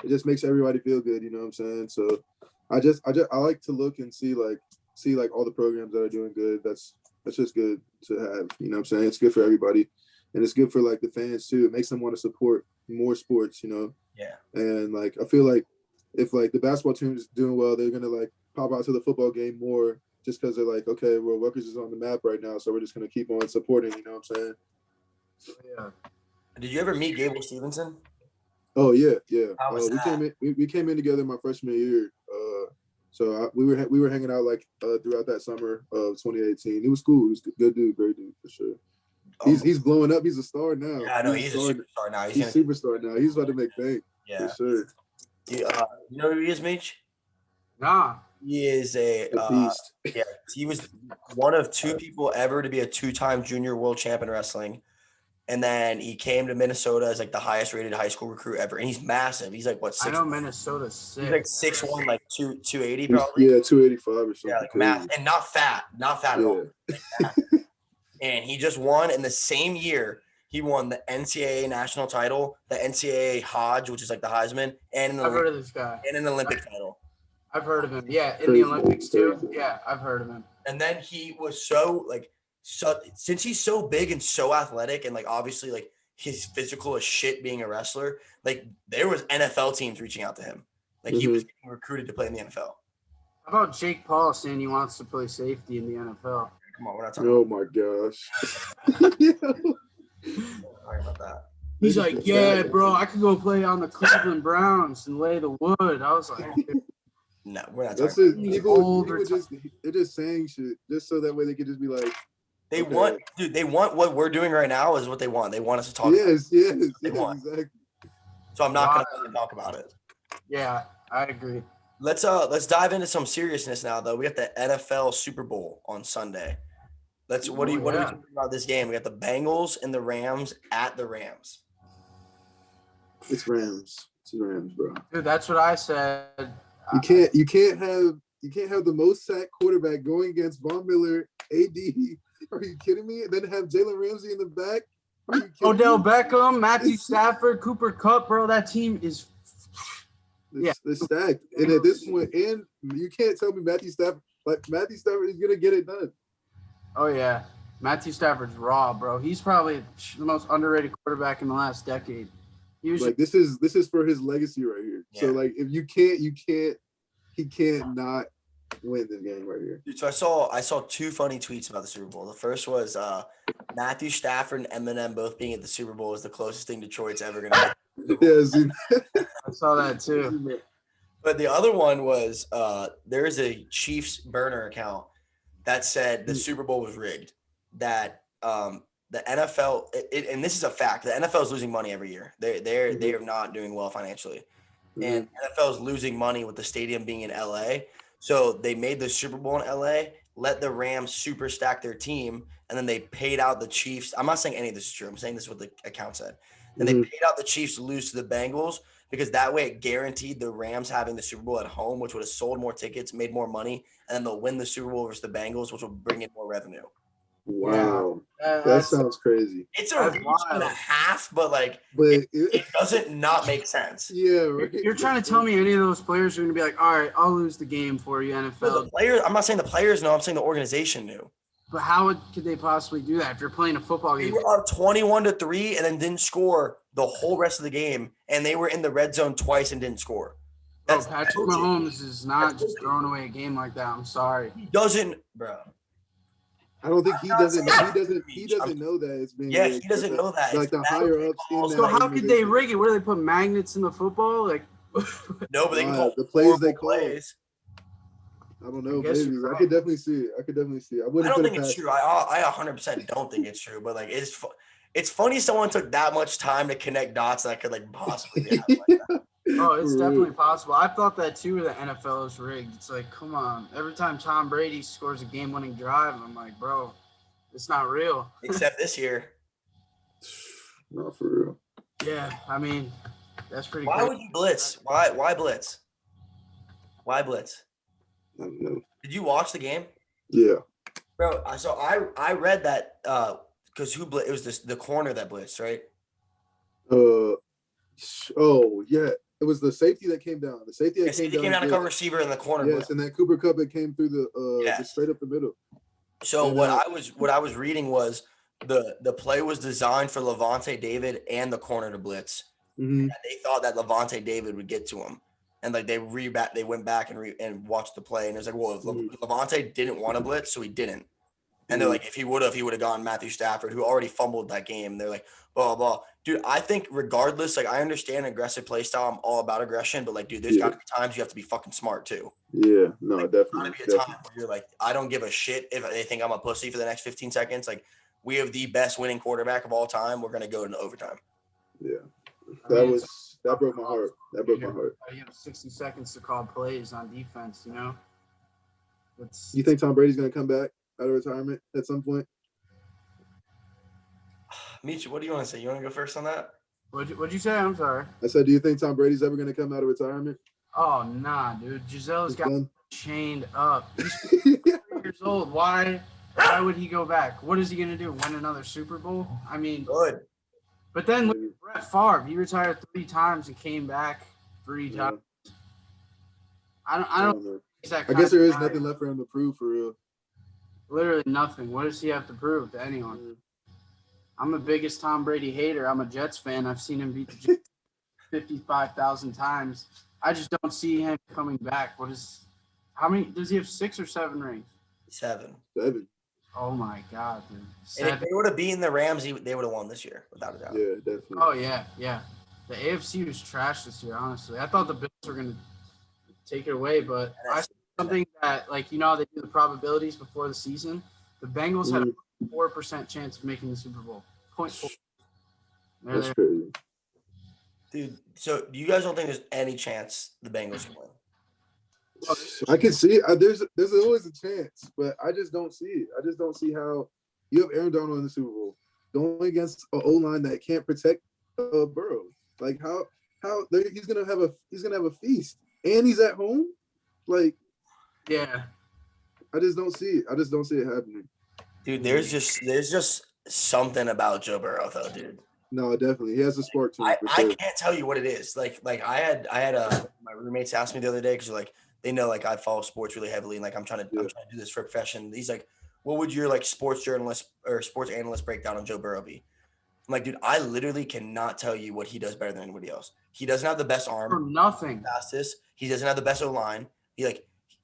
just makes everybody feel good, you know what I'm saying? So, I like to look and see all the programs that are doing good. That's just good to have, you know what I'm saying? It's good for everybody. And it's good for, like, the fans, too. It makes them want to support more sports, you know? Yeah. And, like, I feel like if, like, the basketball team is doing well, they're going to, like, pop out to the football game more just because they're like, okay, well, Rutgers is on the map right now, so we're just going to keep on supporting, you know what I'm saying? Yeah. Did you ever meet Gable Stevenson? Oh, yeah. How was that? We came in together my freshman year. We were hanging out, like, throughout that summer of 2018. It was cool. He was a good dude, great dude, for sure. He's blowing up. He's a star now. Yeah, I know. He's a superstar now. He's a superstar now. He's about to make bank. Yeah. For sure. You know who he is, Mitch? Nah. He is a beast. Yeah, he was one of two people ever to be a two-time junior world champ in wrestling. And then he came to Minnesota as like the highest rated high school recruit ever. And he's massive. He's like, what, 6'1"? I know Minnesota's sick. He's like 6'1", like 280 probably. Yeah, 285 or something. Yeah, like massive. And not fat at all. And he just won in the same year. He won the NCAA national title, the NCAA Hodge, which is like the Heisman, and I've heard of this guy. And an Olympic title. I've heard of him. Yeah, in the Olympics too. Yeah, I've heard of him. And then he was since he's so big and so athletic and like obviously like he's physical as shit being a wrestler, like there was NFL teams reaching out to him. Like he was getting recruited to play in the NFL. How about Jake Paul saying he wants to play safety in the NFL? Come on, we're not talking my gosh. talking about that. He's like, yeah, bro, I could go play on the Cleveland Browns and lay the wood. I was like, no, we're not that's talking it. about They're just saying shit just so that way they could just be like, they want what we're doing right now is what they want. They want us to talk. Yes, exactly. So I'm not gonna talk about it. Yeah, I agree. Let's dive into some seriousness now, though. We got the NFL Super Bowl on Sunday. What do you think about this game? We got the Bengals and the Rams at the Rams. It's Rams, bro. Dude, that's what I said. You can't have the most sacked quarterback going against Von Miller, AD. Are you kidding me? And then have Jalen Ramsey in the back. Odell Beckham, Matthew Stafford, Cooper Kupp, bro. That team is It's stacked. And at this point, and you can't tell me Matthew Stafford is gonna get it done. Oh yeah, Matthew Stafford's raw, bro. He's probably the most underrated quarterback in the last decade. Like this is for his legacy right here. Yeah. So like if he can't not win this game right here. Dude, so I saw two funny tweets about the Super Bowl. The first was Matthew Stafford and Eminem both being at the Super Bowl is the closest thing Detroit's ever gonna get. Yeah, I saw that too. But the other one was there is a Chiefs burner account that said the Super Bowl was rigged. That the NFL and this is a fact. The NFL is losing money every year. They are not doing well financially, and NFL is losing money with the stadium being in LA. So they made the Super Bowl in LA, let the Rams super stack their team, and then they paid out the Chiefs. I'm not saying any of this is true. I'm saying this is what the account said. And they paid out the Chiefs to lose to the Bengals because that way it guaranteed the Rams having the Super Bowl at home, which would have sold more tickets, made more money, and then they'll win the Super Bowl versus the Bengals, which will bring in more revenue. Wow. That sounds crazy. It's a reach and a half, but it doesn't not make sense. Yeah, right. You're trying to tell me any of those players are going to be like, all right, I'll lose the game for you, NFL. So the players, I'm not saying the players know, I'm saying the organization knew. But how could they possibly do that if you're playing a football game? They were up 21-3 and then didn't score the whole rest of the game, and they were in the red zone twice and didn't score. Patrick Mahomes is not just throwing away a game like that. I'm sorry. He doesn't, bro. I don't think he doesn't know that it's being rigged. He doesn't know that. Like the higher ups. So how could they rig it? Where do they put magnets in the football? Like no, but they can call the plays they call. Plays. I don't know, maybe. I could definitely see it. I don't think it's true. I 100% don't think it's true, but it's funny someone took that much time to connect dots that could possibly be like that. Oh, it's definitely possible. I thought that too. The NFL is rigged. It's like, come on. Every time Tom Brady scores a game-winning drive, I'm like, bro, it's not real. Except this year. Not for real. Yeah, I mean, that's pretty. Why would you blitz? Why blitz? Why blitz? I don't know. Did you watch the game? Yeah. Bro, I read that because it was the corner that blitzed, right? Oh yeah. It was the safety that came down. The safety that came down to cover receiver in the corner. Yes, and then Cooper Kupp that came through the straight up the middle. So what I was reading was the play was designed for Levante David and the corner to blitz. Mm-hmm. They thought that Levante David would get to him, and they went back and watched the play, and it was like, well, Levante didn't want to blitz, so he didn't. And they're like, if he would have gone Matthew Stafford, who already fumbled that game. They're like, blah, blah, blah. Dude, I think regardless, I understand aggressive play style. I'm all about aggression, but dude, there's got to be times you have to be fucking smart too. Yeah, no, definitely. There's got to be a time where you're like, I don't give a shit if they think I'm a pussy for the next 15 seconds. We have the best winning quarterback of all time. We're going to go into overtime. Yeah, that broke my heart. You have 60 seconds to call plays on defense, you know? You think Tom Brady's going to come back out of retirement at some point? Michi, what do you want to say? You want to go first on that? What'd you say? I'm sorry. I said, do you think Tom Brady's ever going to come out of retirement? Oh, nah, dude. Giselle's got chained up. He's 4 years old. Why would he go back? What is he going to do? Win another Super Bowl? I mean, good. But then look at Brett Favre. He retired 3 times and came back 3 times. I don't know. I guess there is nothing left for him to prove for real. Literally nothing. What does he have to prove to anyone? I'm the biggest Tom Brady hater. I'm a Jets fan. I've seen him beat the Jets 55,000 times. I just don't see him coming back. How many does he have? 6 or 7 rings? 7. Oh my God, dude. 7. And if they would have beaten the Rams, they would have won this year, without a doubt. Yeah, definitely. Oh yeah. The AFC was trash this year, honestly. I thought the Bills were gonna take it away, but I saw something that they do the probabilities before the season. The Bengals had a 4% chance of making the Super Bowl. 0.4. That's crazy. Dude, so you guys don't think there's any chance the Bengals can win? I can see it. There's always a chance, but I just don't see it. I just don't see how you have Aaron Donald in the Super Bowl going against an O-line that can't protect Burrow. How he's gonna have a feast, and he's at home. Yeah, I just don't see it. I just don't see it happening. Dude, there's just something about Joe Burrow, though, dude. No, definitely. He has a spark to him. I can't tell you what it is. Like I had my roommates asked me the other day because like they know like I follow sports really heavily and like I'm trying to do this for a profession. He's like, what would your like sports journalist or sports analyst breakdown on Joe Burrow be? I'm like, dude, I literally cannot tell you what he does better than anybody else. He doesn't have the best arm. For nothing. Fastest. He doesn't have the best O-line.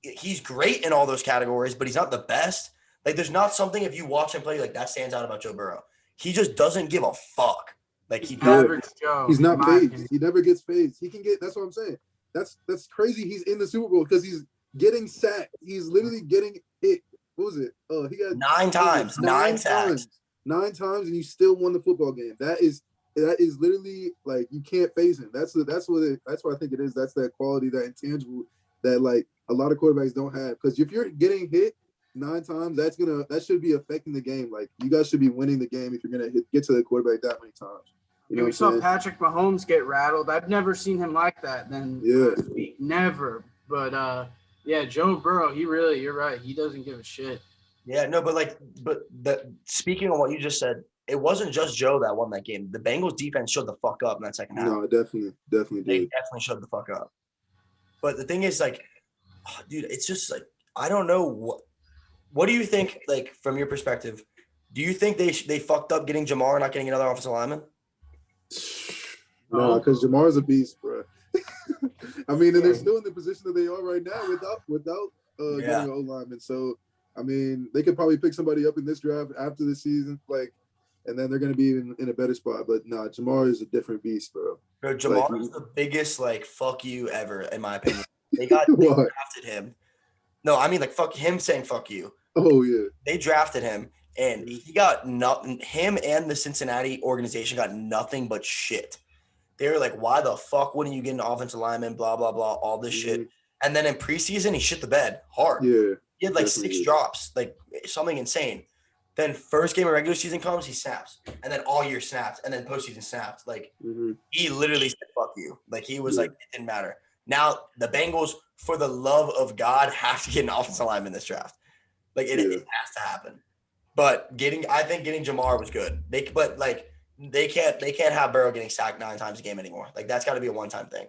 He's great in all those categories, but he's not the best. Like there's not something if you watch him play like that stands out about Joe Burrow. He just doesn't give a fuck. Like he's average Joe. He's not phased. He never gets phased. He can get. That's what I'm saying. That's crazy. He's in the Super Bowl because he's getting sacked. He's literally getting hit. What was it? Oh, he got 9 times. 9 sacks. 9 times, and you still won the football game. That is literally like you can't phase him. That's what I think it is. That's that quality, that intangible that like a lot of quarterbacks don't have. Because if you're getting hit 9 times, that should be affecting the game. Like you guys should be winning the game if you're gonna get to the quarterback that many times. You know we saw Patrick Mahomes get rattled. I've never seen him like that. Last week. Never. But Joe Burrow, you're right. He doesn't give a shit. Yeah, no, but speaking on what you just said, it wasn't just Joe that won that game. The Bengals defense showed the fuck up in that second half. No, definitely They did. definitely showed the fuck up. But the thing is, like, dude, it's just like I don't know what do you think, like, from your perspective? Do you think they fucked up getting Jamar, not getting another offensive lineman? No, because Jamar's a beast, bro. I mean, and they're still in the position that they are right now without getting an O-lineman. So, I mean, they could probably pick somebody up in this draft after the season, like, and then they're going to be in a better spot. But no, Jamar is a different beast, bro. Bro, Jamar is the biggest like fuck you ever, in my opinion. They drafted him. No, I mean like fuck him saying fuck you. Oh yeah. They drafted him. And he got nothing. Him and the Cincinnati organization got nothing but shit. They were like, "Why the fuck wouldn't you get an offensive lineman?" Blah blah blah, all this shit. And then in preseason, he shit the bed hard. Yeah, he had like 6 drops, like something insane. Then first game of regular season comes, he snaps, and then all year snaps, and then postseason snaps. Like he literally said, "Fuck you." Like he was like, it didn't matter. Now the Bengals, for the love of God, have to get an offensive lineman in this draft. Like it has to happen. But I think getting Jamar was good. They can't have Burrow getting sacked 9 times a game anymore. Like that's got to be a one-time thing.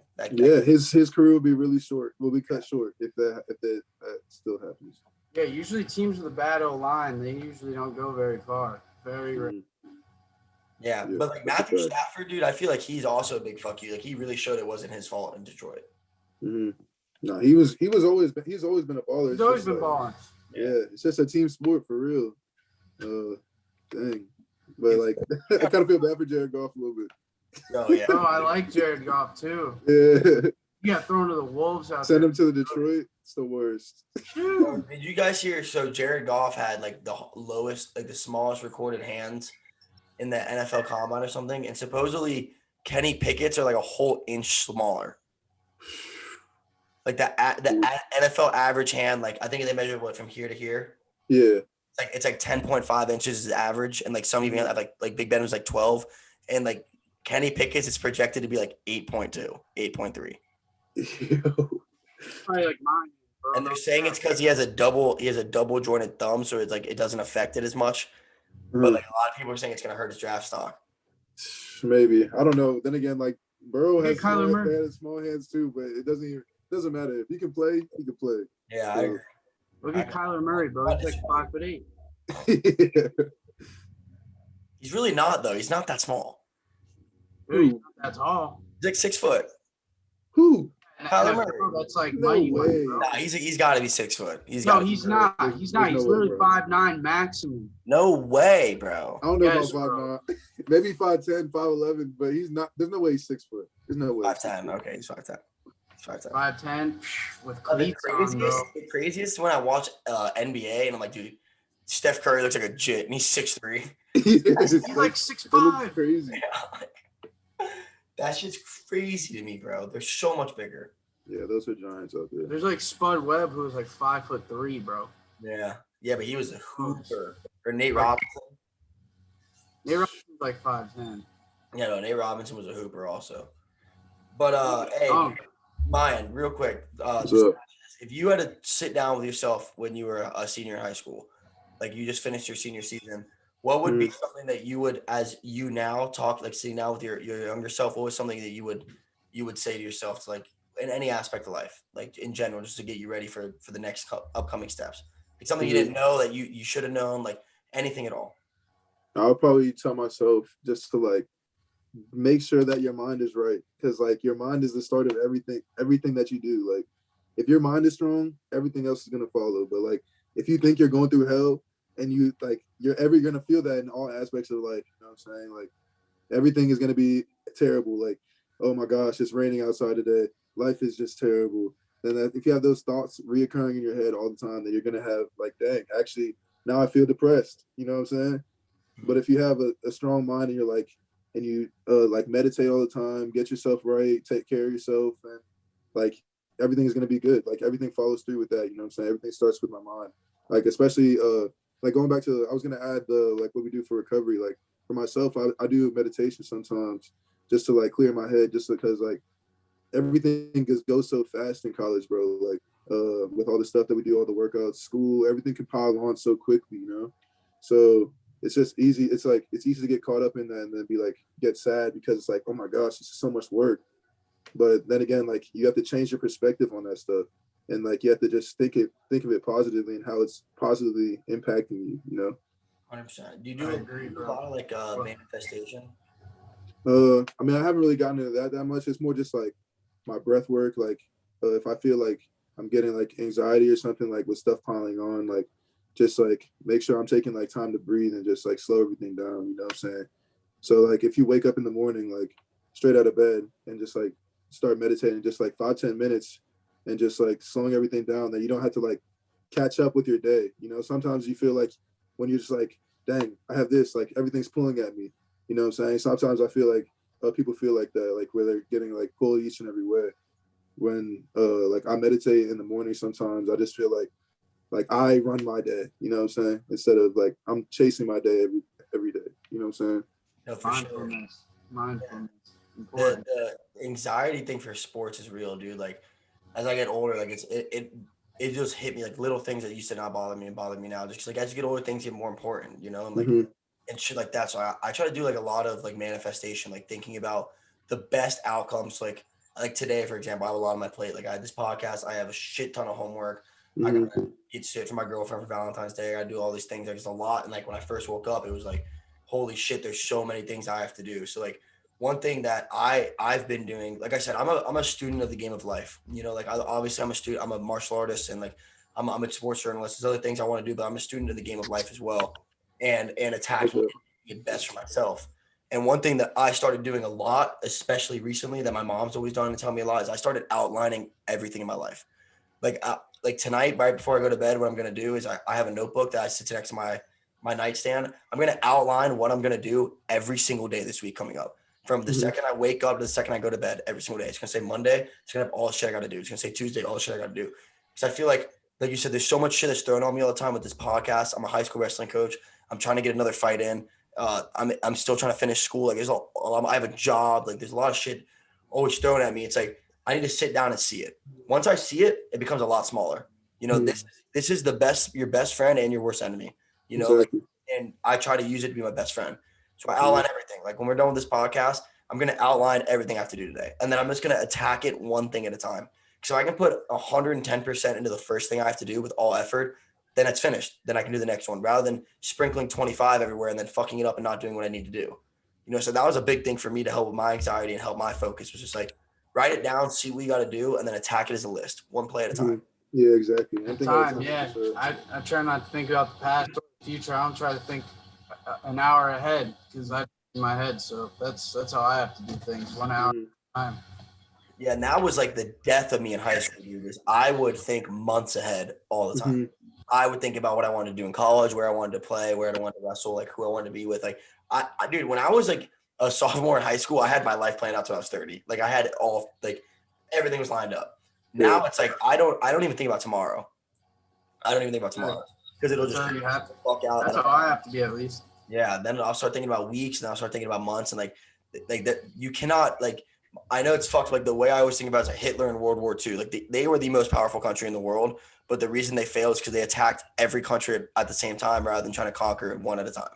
His career will be really short. Will be cut short if that still happens. Yeah, usually teams with a bad O-line, they usually don't go very far. Very rare. Yeah, but like Matthew Stafford, dude, I feel like he's also a big fuck you. Like he really showed it wasn't his fault in Detroit. No, he's always been a baller. He's always been balling. Yeah, it's just a team sport for real. Dang. But like I kind of feel bad for Jared Goff a little bit. Oh yeah. Oh, I like Jared Goff too. Yeah. He got thrown to the Wolves out Send him to the Detroit. It's the worst. Did you guys hear? So Jared Goff had like the lowest, like the smallest recorded hands in the NFL Combine or something, and supposedly Kenny Pickett's are like a whole inch smaller. Like the NFL average hand, like I think they measure what from here to here. Yeah. It's like 10.5 inches is average, and like some even have like Big Ben was like 12, and like Kenny Pickett's is projected to be like 8.2, 8.3. Probably like mine. Bro. And they're saying it's because he has a double jointed thumb, so it's like it doesn't affect it as much. But like a lot of people are saying it's gonna hurt his draft stock. Maybe, I don't know. Then again, like Burrow has small hands too, but it doesn't matter if he can play, he can play. Yeah, I agree. Look at Kyler Murray, bro. He's like 5'8". Yeah. He's really not though. He's not that small. Dude, he's not that tall. He's like 6 foot. Who? Kyler Murray. That's like No mighty way. bro. Nah, he's got to be 6 foot. He's not. He's not. He's literally 5'9" maximum. No way, bro. I don't know about 5'9". Maybe 5'10", 5'11", but he's not. There's no way he's 6 foot. There's no way. 5'10". Okay, he's 5'10". 5'10" with cleats on, bro. The craziest when I watch NBA and I'm like, dude, Steph Curry looks like a jit and he's 6'3". He's like 6'5". Crazy. Yeah, that shit's crazy to me, bro. They're so much bigger. Yeah, those are giants out there. There's like Spud Webb who was like 5'3", bro. Yeah, but he was a hooper. Or Nate Robinson. Nate Robinson was like 5'10". Yeah, no, Nate Robinson was a hooper also. But hey, Mayan, real quick, if you had to sit down with yourself when you were a senior in high school, like you just finished your senior season, What would be something that you would, as you now talk, like sitting now with your younger self, what was something that you would say to yourself to, like, in any aspect of life, like in general, just to get you ready for the next upcoming steps? Like something you didn't know that you should have known, like anything at all. I'll probably tell myself just to like make sure that your mind is right, because like your mind is the start of everything that you do. Like if your mind is strong, everything else is gonna follow. But like if you think you're going through hell and you like you're ever gonna feel that in all aspects of life, you know what I'm saying? Like everything is gonna be terrible. Like, oh my gosh, it's raining outside today. Life is just terrible. Then if you have those thoughts reoccurring in your head all the time, then you're gonna have like, dang, actually now I feel depressed. You know what I'm saying? But if you have a strong mind and you're like, and you like meditate all the time, get yourself right, take care of yourself, and like everything is gonna be good. Like everything follows through with that. You know what I'm saying? Everything starts with my mind. Like especially like going back to I was gonna add the like what we do for recovery. Like for myself, I do meditation sometimes just to like clear my head, just because like everything just goes so fast in college, bro. Like with all the stuff that we do, all the workouts, school, everything can pile on so quickly, you know. So it's just easy. It's like it's easy to get caught up in that and then be like get sad because it's like, oh my gosh, this is so much work. But then again, like you have to change your perspective on that stuff, and like you have to just think of it positively and how it's positively impacting you. You know. 100%. Do you do a lot of like manifestation? I mean, I haven't really gotten into that much. It's more just like my breath work. Like if I feel like I'm getting like anxiety or something, like with stuff piling on, like just like make sure I'm taking like time to breathe and just like slow everything down. You know what I'm saying? So like if you wake up in the morning, like straight out of bed and just like start meditating just like 5-10 minutes and just like slowing everything down, that you don't have to like catch up with your day. You know, sometimes you feel like when you're just like, dang, I have this, like everything's pulling at me. You know what I'm saying? Sometimes I feel like people feel like that, like where they're getting like pulled each and every way. When like I meditate in the morning, sometimes I just feel like I run my day. You know what I'm saying? Instead of like I'm chasing my day every day. You know what I'm saying? No, for sure. Mindfulness. The anxiety thing for sports is real, dude. Like as I get older, like it just hit me, like little things that used to not bother me and bother me now. Just like as you get older, things get more important, you know, and like and shit like that. So I try to do like a lot of like manifestation, like thinking about the best outcomes. Like today, for example, I have a lot on my plate. Like I had this podcast, I have a shit ton of homework. I gotta get shit for my girlfriend for Valentine's Day. I do all these things. There's a lot. And like when I first woke up, it was like, holy shit, there's so many things I have to do. So like one thing that I've been doing, like I said, I'm a student of the game of life. You know, like obviously I'm a student, I'm a martial artist, and like I'm a sports journalist. There's other things I want to do, but I'm a student of the game of life as well, and attacking it to get best for myself. And one thing that I started doing a lot, especially recently, that my mom's always done and tell me a lot, is I started outlining everything in my life. Like tonight, right before I go to bed, what I'm gonna do is I have a notebook that I sit next to my nightstand. I'm gonna outline what I'm gonna do every single day this week coming up. From the second I wake up to the second I go to bed every single day. It's gonna say Monday, it's gonna have all the shit I gotta do. It's gonna say Tuesday, all the shit I gotta do. Because I feel like you said, there's so much shit that's thrown on me all the time with this podcast. I'm a high school wrestling coach. I'm trying to get another fight in. I'm still trying to finish school. Like I have a job. Like there's a lot of shit always thrown at me. It's like I need to sit down and see it. Once I see it, it becomes a lot smaller. You know, this is your best friend and your worst enemy. You know, exactly. And I try to use it to be my best friend. So I outline everything. Like when we're done with this podcast, I'm going to outline everything I have to do today. And then I'm just going to attack it one thing at a time. So I can put 110% into the first thing I have to do with all effort, then it's finished. Then I can do the next one rather than sprinkling 25 everywhere and then fucking it up and not doing what I need to do. You know, so that was a big thing for me to help with my anxiety and help my focus, was just like, write it down, see what you got to do, and then attack it as a list, one play at a time. Yeah, exactly. I try not to think about the past or the future. I don't try to think an hour ahead because I in my head. So that's how I have to do things, 1 hour at a time. Yeah, and that was like the death of me in high school, dude, is I would think months ahead all the time. I would think about what I wanted to do in college, where I wanted to play, where I wanted to wrestle, like who I wanted to be with. Like dude, when I was like a sophomore in high school, I had my life planned out till I was 30. Like I had all, like everything was lined up. Now it's like I don't even think about tomorrow. I don't even think about tomorrow because it'll just fuck out. That's how I have to be, at least. Yeah, then I'll start thinking about weeks, and I'll start thinking about months, and like that you cannot, like, I know it's fucked. Like the way I always think about is like Hitler in World War II. Like they were the most powerful country in the world, but the reason they failed is because they attacked every country at the same time rather than trying to conquer it one at a time.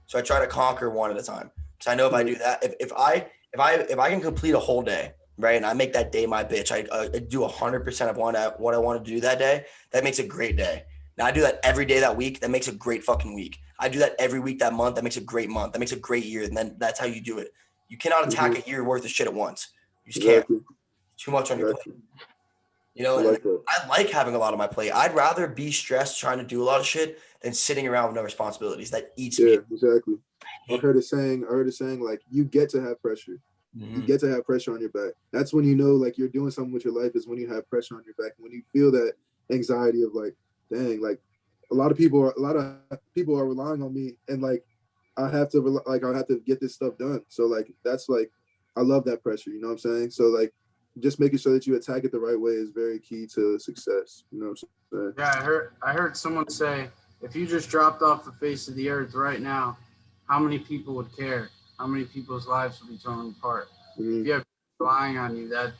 So I try to conquer one at a time. Because I know if I do that, if I can complete a whole day, right, and I make that day my bitch, I do 100% of what I want to do that day. That makes a great day. Now I do that every day that week. That makes a great fucking week. I do that every week that month. That makes a great month. That makes a great year. And then that's how you do it. You cannot attack a year worth of shit at once. You just can't. Too much on your plate. You know, I like having a lot on my plate. I'd rather be stressed trying to do a lot of shit than sitting around with no responsibilities. That eats me. Yeah, exactly. I heard it saying like you get to have pressure. You get to have pressure on your back. That's when you know like you're doing something with your life, is when you have pressure on your back. When you feel that anxiety of like, dang, like a lot of people are relying on me, and like I have to get this stuff done. So like that's like I love that pressure, you know what I'm saying? So like just making sure that you attack it the right way is very key to success, you know what I'm saying? Yeah, I heard someone say, if you just dropped off the face of the earth right now, how many people would care? How many people's lives would be torn apart? If you have people relying on you, that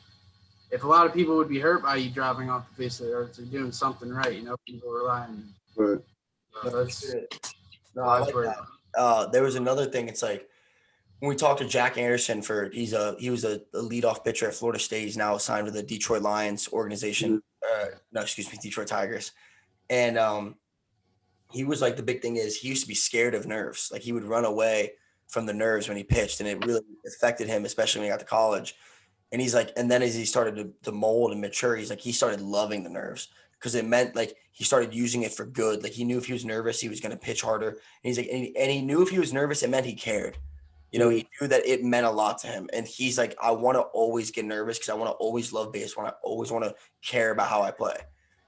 if a lot of people would be hurt by you dropping off the face of the earth, you're doing something right, you know, people rely on you. Right. I like that. There was another thing. It's like when we talked to Jack Anderson he was a leadoff pitcher at Florida State. He's now assigned to the Detroit Lions organization. Detroit Tigers. And he was like, the big thing is he used to be scared of nerves. Like he would run away from the nerves when he pitched, and it really affected him, especially when he got to college. And he's like, and then as he started to mold and mature, he's like, he started loving the nerves because it meant like he started using it for good. Like he knew if he was nervous, he was going to pitch harder. And he's like, and he knew if he was nervous, it meant he cared. You know, he knew that it meant a lot to him. And he's like, I want to always get nervous because I want to always love baseball. I always want to care about how I play.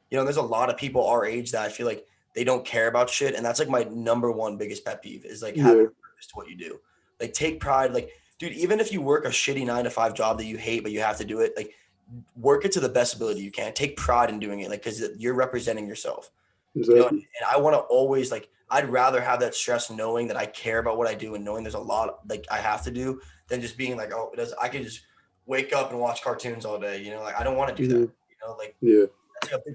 You know, there's a lot of people our age that I feel like they don't care about shit. And that's like my number one biggest pet peeve is like having purpose to what you do. Like take pride. Like, dude, even if you work a shitty 9-to-5 job that you hate, but you have to do it, like work it to the best ability you can. Take pride in doing it. Like, cause you're representing yourself. Exactly. You know? And I want to always like, I'd rather have that stress knowing that I care about what I do and knowing there's a lot like I have to do than just being like, oh, I can just wake up and watch cartoons all day. You know, like I don't want to do that. You know, like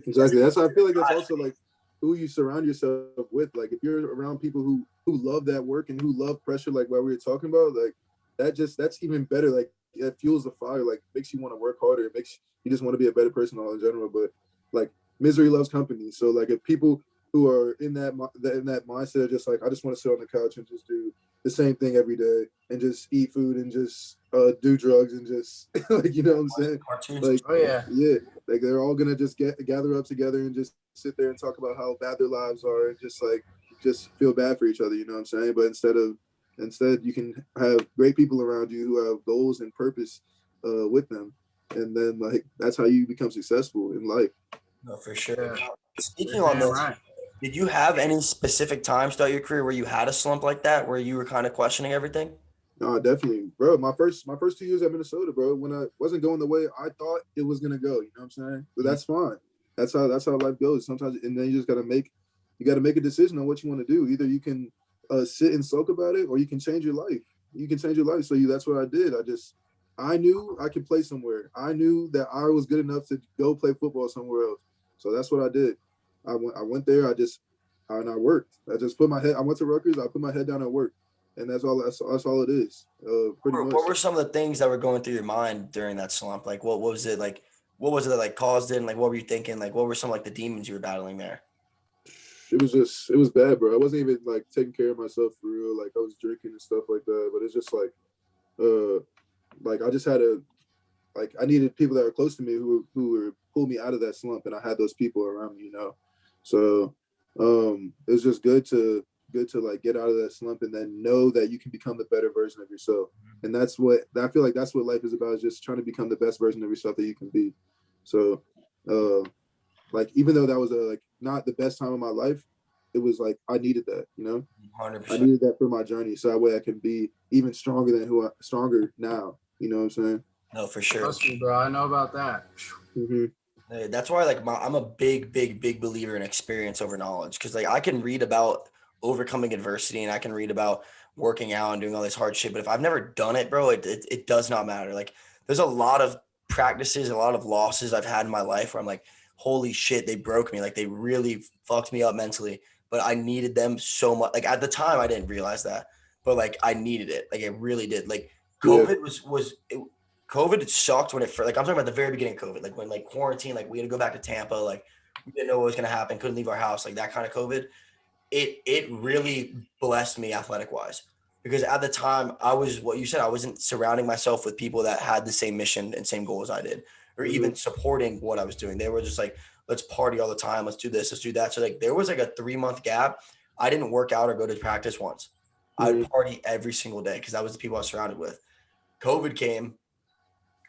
exactly. That's how I feel like that's also like who you surround yourself with. Like if you're around people who love that work and who love pressure, like what we were talking about, like that's even better. Like that fuels the fire. Like makes you want to work harder. It makes you just want to be a better person all in general. But like misery loves company. So like if people who are in that mindset, just like I just want to sit on the couch and just do the same thing every day and just eat food and just do drugs and just like, you know what I'm saying? Like, like they're all gonna just gather up together and just sit there and talk about how bad their lives are and just feel bad for each other. You know what I'm saying? But instead you can have great people around you who have goals and purpose with them, and then like that's how you become successful in life. No, for sure. Speaking on this. Did you have any specific times throughout your career where you had a slump like that, where you were kind of questioning everything? No, definitely, bro. My first 2 years at Minnesota, bro, when I wasn't going the way I thought it was gonna go. You know what I'm saying? But that's fine. That's how life goes. Sometimes, and then you just gotta make a decision on what you want to do. Either you can sit and soak about it, or you can change your life. You can change your life. So that's what I did. I knew I could play somewhere. I knew that I was good enough to go play football somewhere else. So that's what I did. I went there. I worked. I went to Rutgers. I put my head down and worked, and that's all it is. Pretty much. What were some of the things that were going through your mind during that slump? Like, what was it like? What was it that like caused it? And like, what were you thinking? Like, what were some like the demons you were battling there? It was bad, bro. I wasn't even like taking care of myself for real. Like I was drinking and stuff like that. But it's just like I just had I needed people that were close to me who were pull me out of that slump, and I had those people around me, you know. So it was just good to like get out of that slump and then know that you can become the better version of yourself. And that's what I feel like that's what life is about, is just trying to become the best version of yourself that you can be. So like even though that was like not the best time of my life, it was like I needed that, you know. 100%. I needed that for my journey, so that way I can be even stronger stronger now. You know what I'm saying? No, for sure. Trust me, bro. I know about that. Mm-hmm. That's why like I'm a big believer in experience over knowledge, because like I can read about overcoming adversity and I can read about working out and doing all this hard shit, but if I've never done it, bro, it does not matter. Like there's a lot of practices, a lot of losses I've had in my life where I'm like, holy shit, they broke me. Like they really fucked me up mentally. but I needed them so much. Like at the time, I didn't realize that, but like I needed it. Like it really did. Like COVID COVID sucked when it first, like I'm talking about the very beginning of COVID, like when like quarantine, like we had to go back to Tampa, like we didn't know what was going to happen, couldn't leave our house, like that kind of COVID. It really blessed me athletic wise, because at the time I was, what you said, I wasn't surrounding myself with people that had the same mission and same goal as I did, or even supporting what I was doing. They were just like, let's party all the time, let's do this, let's do that. So like there was like a 3-month gap. I didn't work out or go to practice once. I would party every single day because that was the people I was surrounded with. COVID came,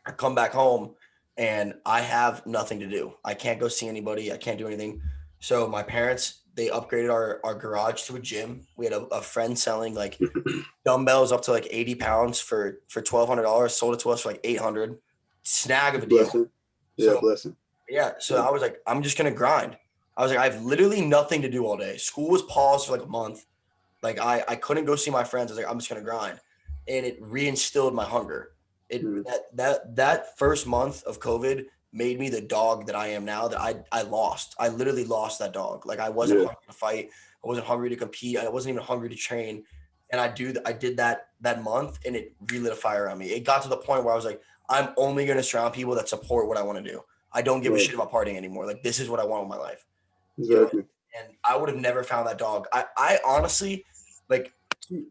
I come back home and I have nothing to do. I can't go see anybody. I can't do anything. So my parents, they upgraded our garage to a gym. We had a friend selling like dumbbells up to like 80 pounds for $1,200, sold it to us for like 800. Snag of a deal. Blessing. Yeah, So, blessing. yeah. So I was like, I'm just going to grind. I was like, I have literally nothing to do all day. School was paused for like a month. Like I couldn't go see my friends. I was like, I'm just going to grind. And it reinstilled my hunger. That first month of COVID made me the dog that I am now, that I lost. I literally lost that dog. Like I wasn't hungry to fight. I wasn't hungry to compete. I wasn't even hungry to train. And I did that month, and it relit a fire on me. It got to the point where I was like, I'm only going to surround people that support what I want to do. I don't give a shit about partying anymore. Like this is what I want in my life. Exactly. And I would have never found that dog. I honestly, like,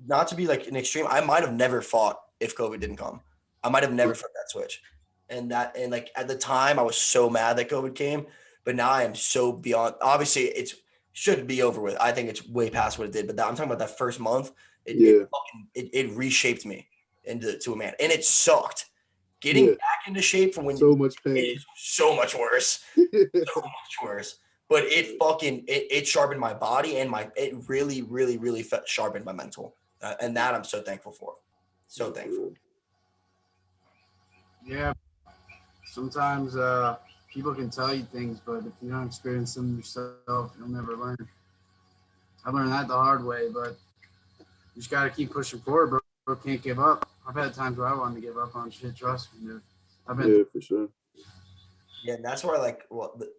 not to be like an extreme, I might have never fought if COVID didn't come. I might have never flipped that switch. And like at the time I was so mad that COVID came, but now I am so beyond. Obviously it should be over with. I think it's way past what it did, but I'm talking about that first month. It reshaped me into a man, and it sucked. Getting back into shape from when so much pain. It is so much worse. So much worse. But it sharpened my body, and it really, really, really sharpened my mental. And that I'm so thankful for. So thankful. Yeah. Sometimes people can tell you things, but if you don't experience them yourself, you'll never learn. I learned that the hard way, but you just got to keep pushing forward, bro. Can't give up. I've had times where I wanted to give up on shit. Trust me, dude. Yeah, for sure. Yeah, and that's where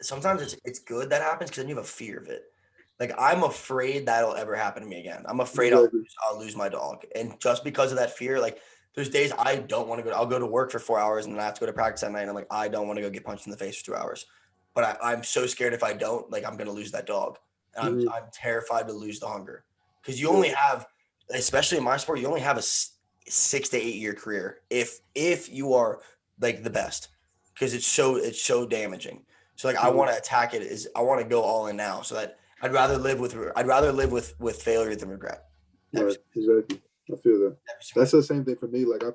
sometimes it's good that happens, because then you have a fear of it. Like I'm afraid that'll ever happen to me again. I'm afraid I'll lose my dog, and just because of that fear, like there's days I don't want to go. I'll go to work for 4 hours and then I have to go to practice at night. And I'm like, I don't want to go get punched in the face for 2 hours, but I'm so scared if I don't, like I'm gonna lose that dog, and I'm terrified to lose the hunger, because you only have, especially in my sport, you only have a 6 to 8 year career if you are like the best, because it's so damaging. So like I want to attack it. I want to go all in now, so that I'd rather live with failure than regret. Right, exactly. I feel that. That's the same thing for me. Like I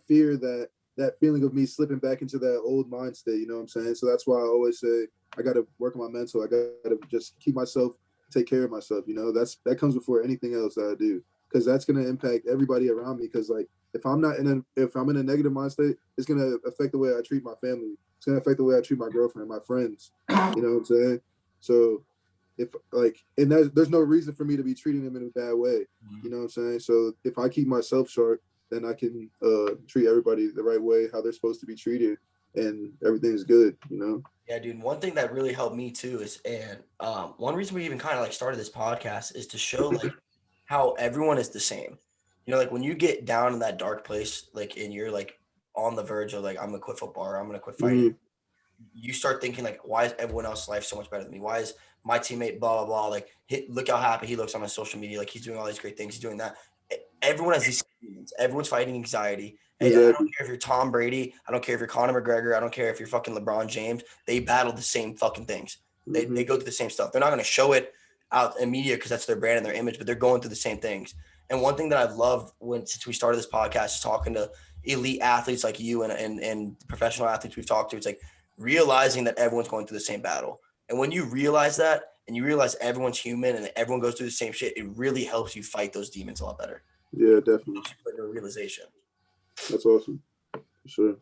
fear that feeling of me slipping back into that old mind state. You know what I'm saying? So that's why I always say I got to work on my mental. I got to just keep myself, take care of myself. You know, that comes before anything else that I do, because that's gonna impact everybody around me. Because like if I'm in a negative mind state, it's gonna affect the way I treat my family. It's gonna affect the way I treat my girlfriend, my friends. You know what I'm saying? So there's no reason for me to be treating them in a bad way. You know what I'm saying? So if I keep myself sharp, then I can treat everybody the right way, how they're supposed to be treated, and everything's good, you know? Yeah, dude. One thing that really helped me too is, and one reason we even kind of like started this podcast is to show like how everyone is the same. You know, like when you get down in that dark place, like, and you're like on the verge of like, I'm gonna quit football, or I'm gonna quit fighting. You start thinking like, why is everyone else's life so much better than me? Why is my teammate blah blah blah? Like, look how happy he looks on his social media. Like he's doing all these great things. He's doing that. Everyone has these demons. Everyone's fighting anxiety. Hey, I don't care if you're Tom Brady. I don't care if you're Conor McGregor. I don't care if you're fucking LeBron James. They battle the same fucking things. They go through the same stuff. They're not going to show it out in media because that's their brand and their image, but they're going through the same things. And one thing that I've loved since we started this podcast is talking to elite athletes like you and professional athletes we've talked to. It's like realizing that everyone's going through the same battle. And when you realize that, and you realize everyone's human and everyone goes through the same shit, it really helps you fight those demons a lot better. Yeah, definitely. Your realization. That's awesome. For sure.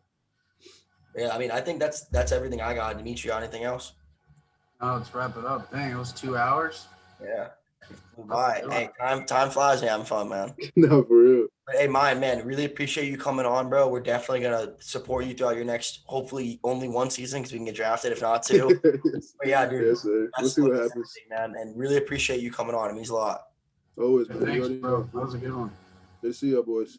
Yeah, I mean, I think that's everything I got. Dimitri, got anything else? Oh, let's wrap it up. Dang, it was 2 hours. Yeah. All right. Hey, time flies. Yeah, having fun, man. No, for real. But hey, man, really appreciate you coming on, bro. We're definitely gonna support you throughout your next, hopefully only one season because we can get drafted, if not two. But yeah, dude. Yes, sir. We'll see what happens, man. And really appreciate you coming on. It means a lot. Always, man. Thanks, bro. That was a good one. Good to see y'all, boys.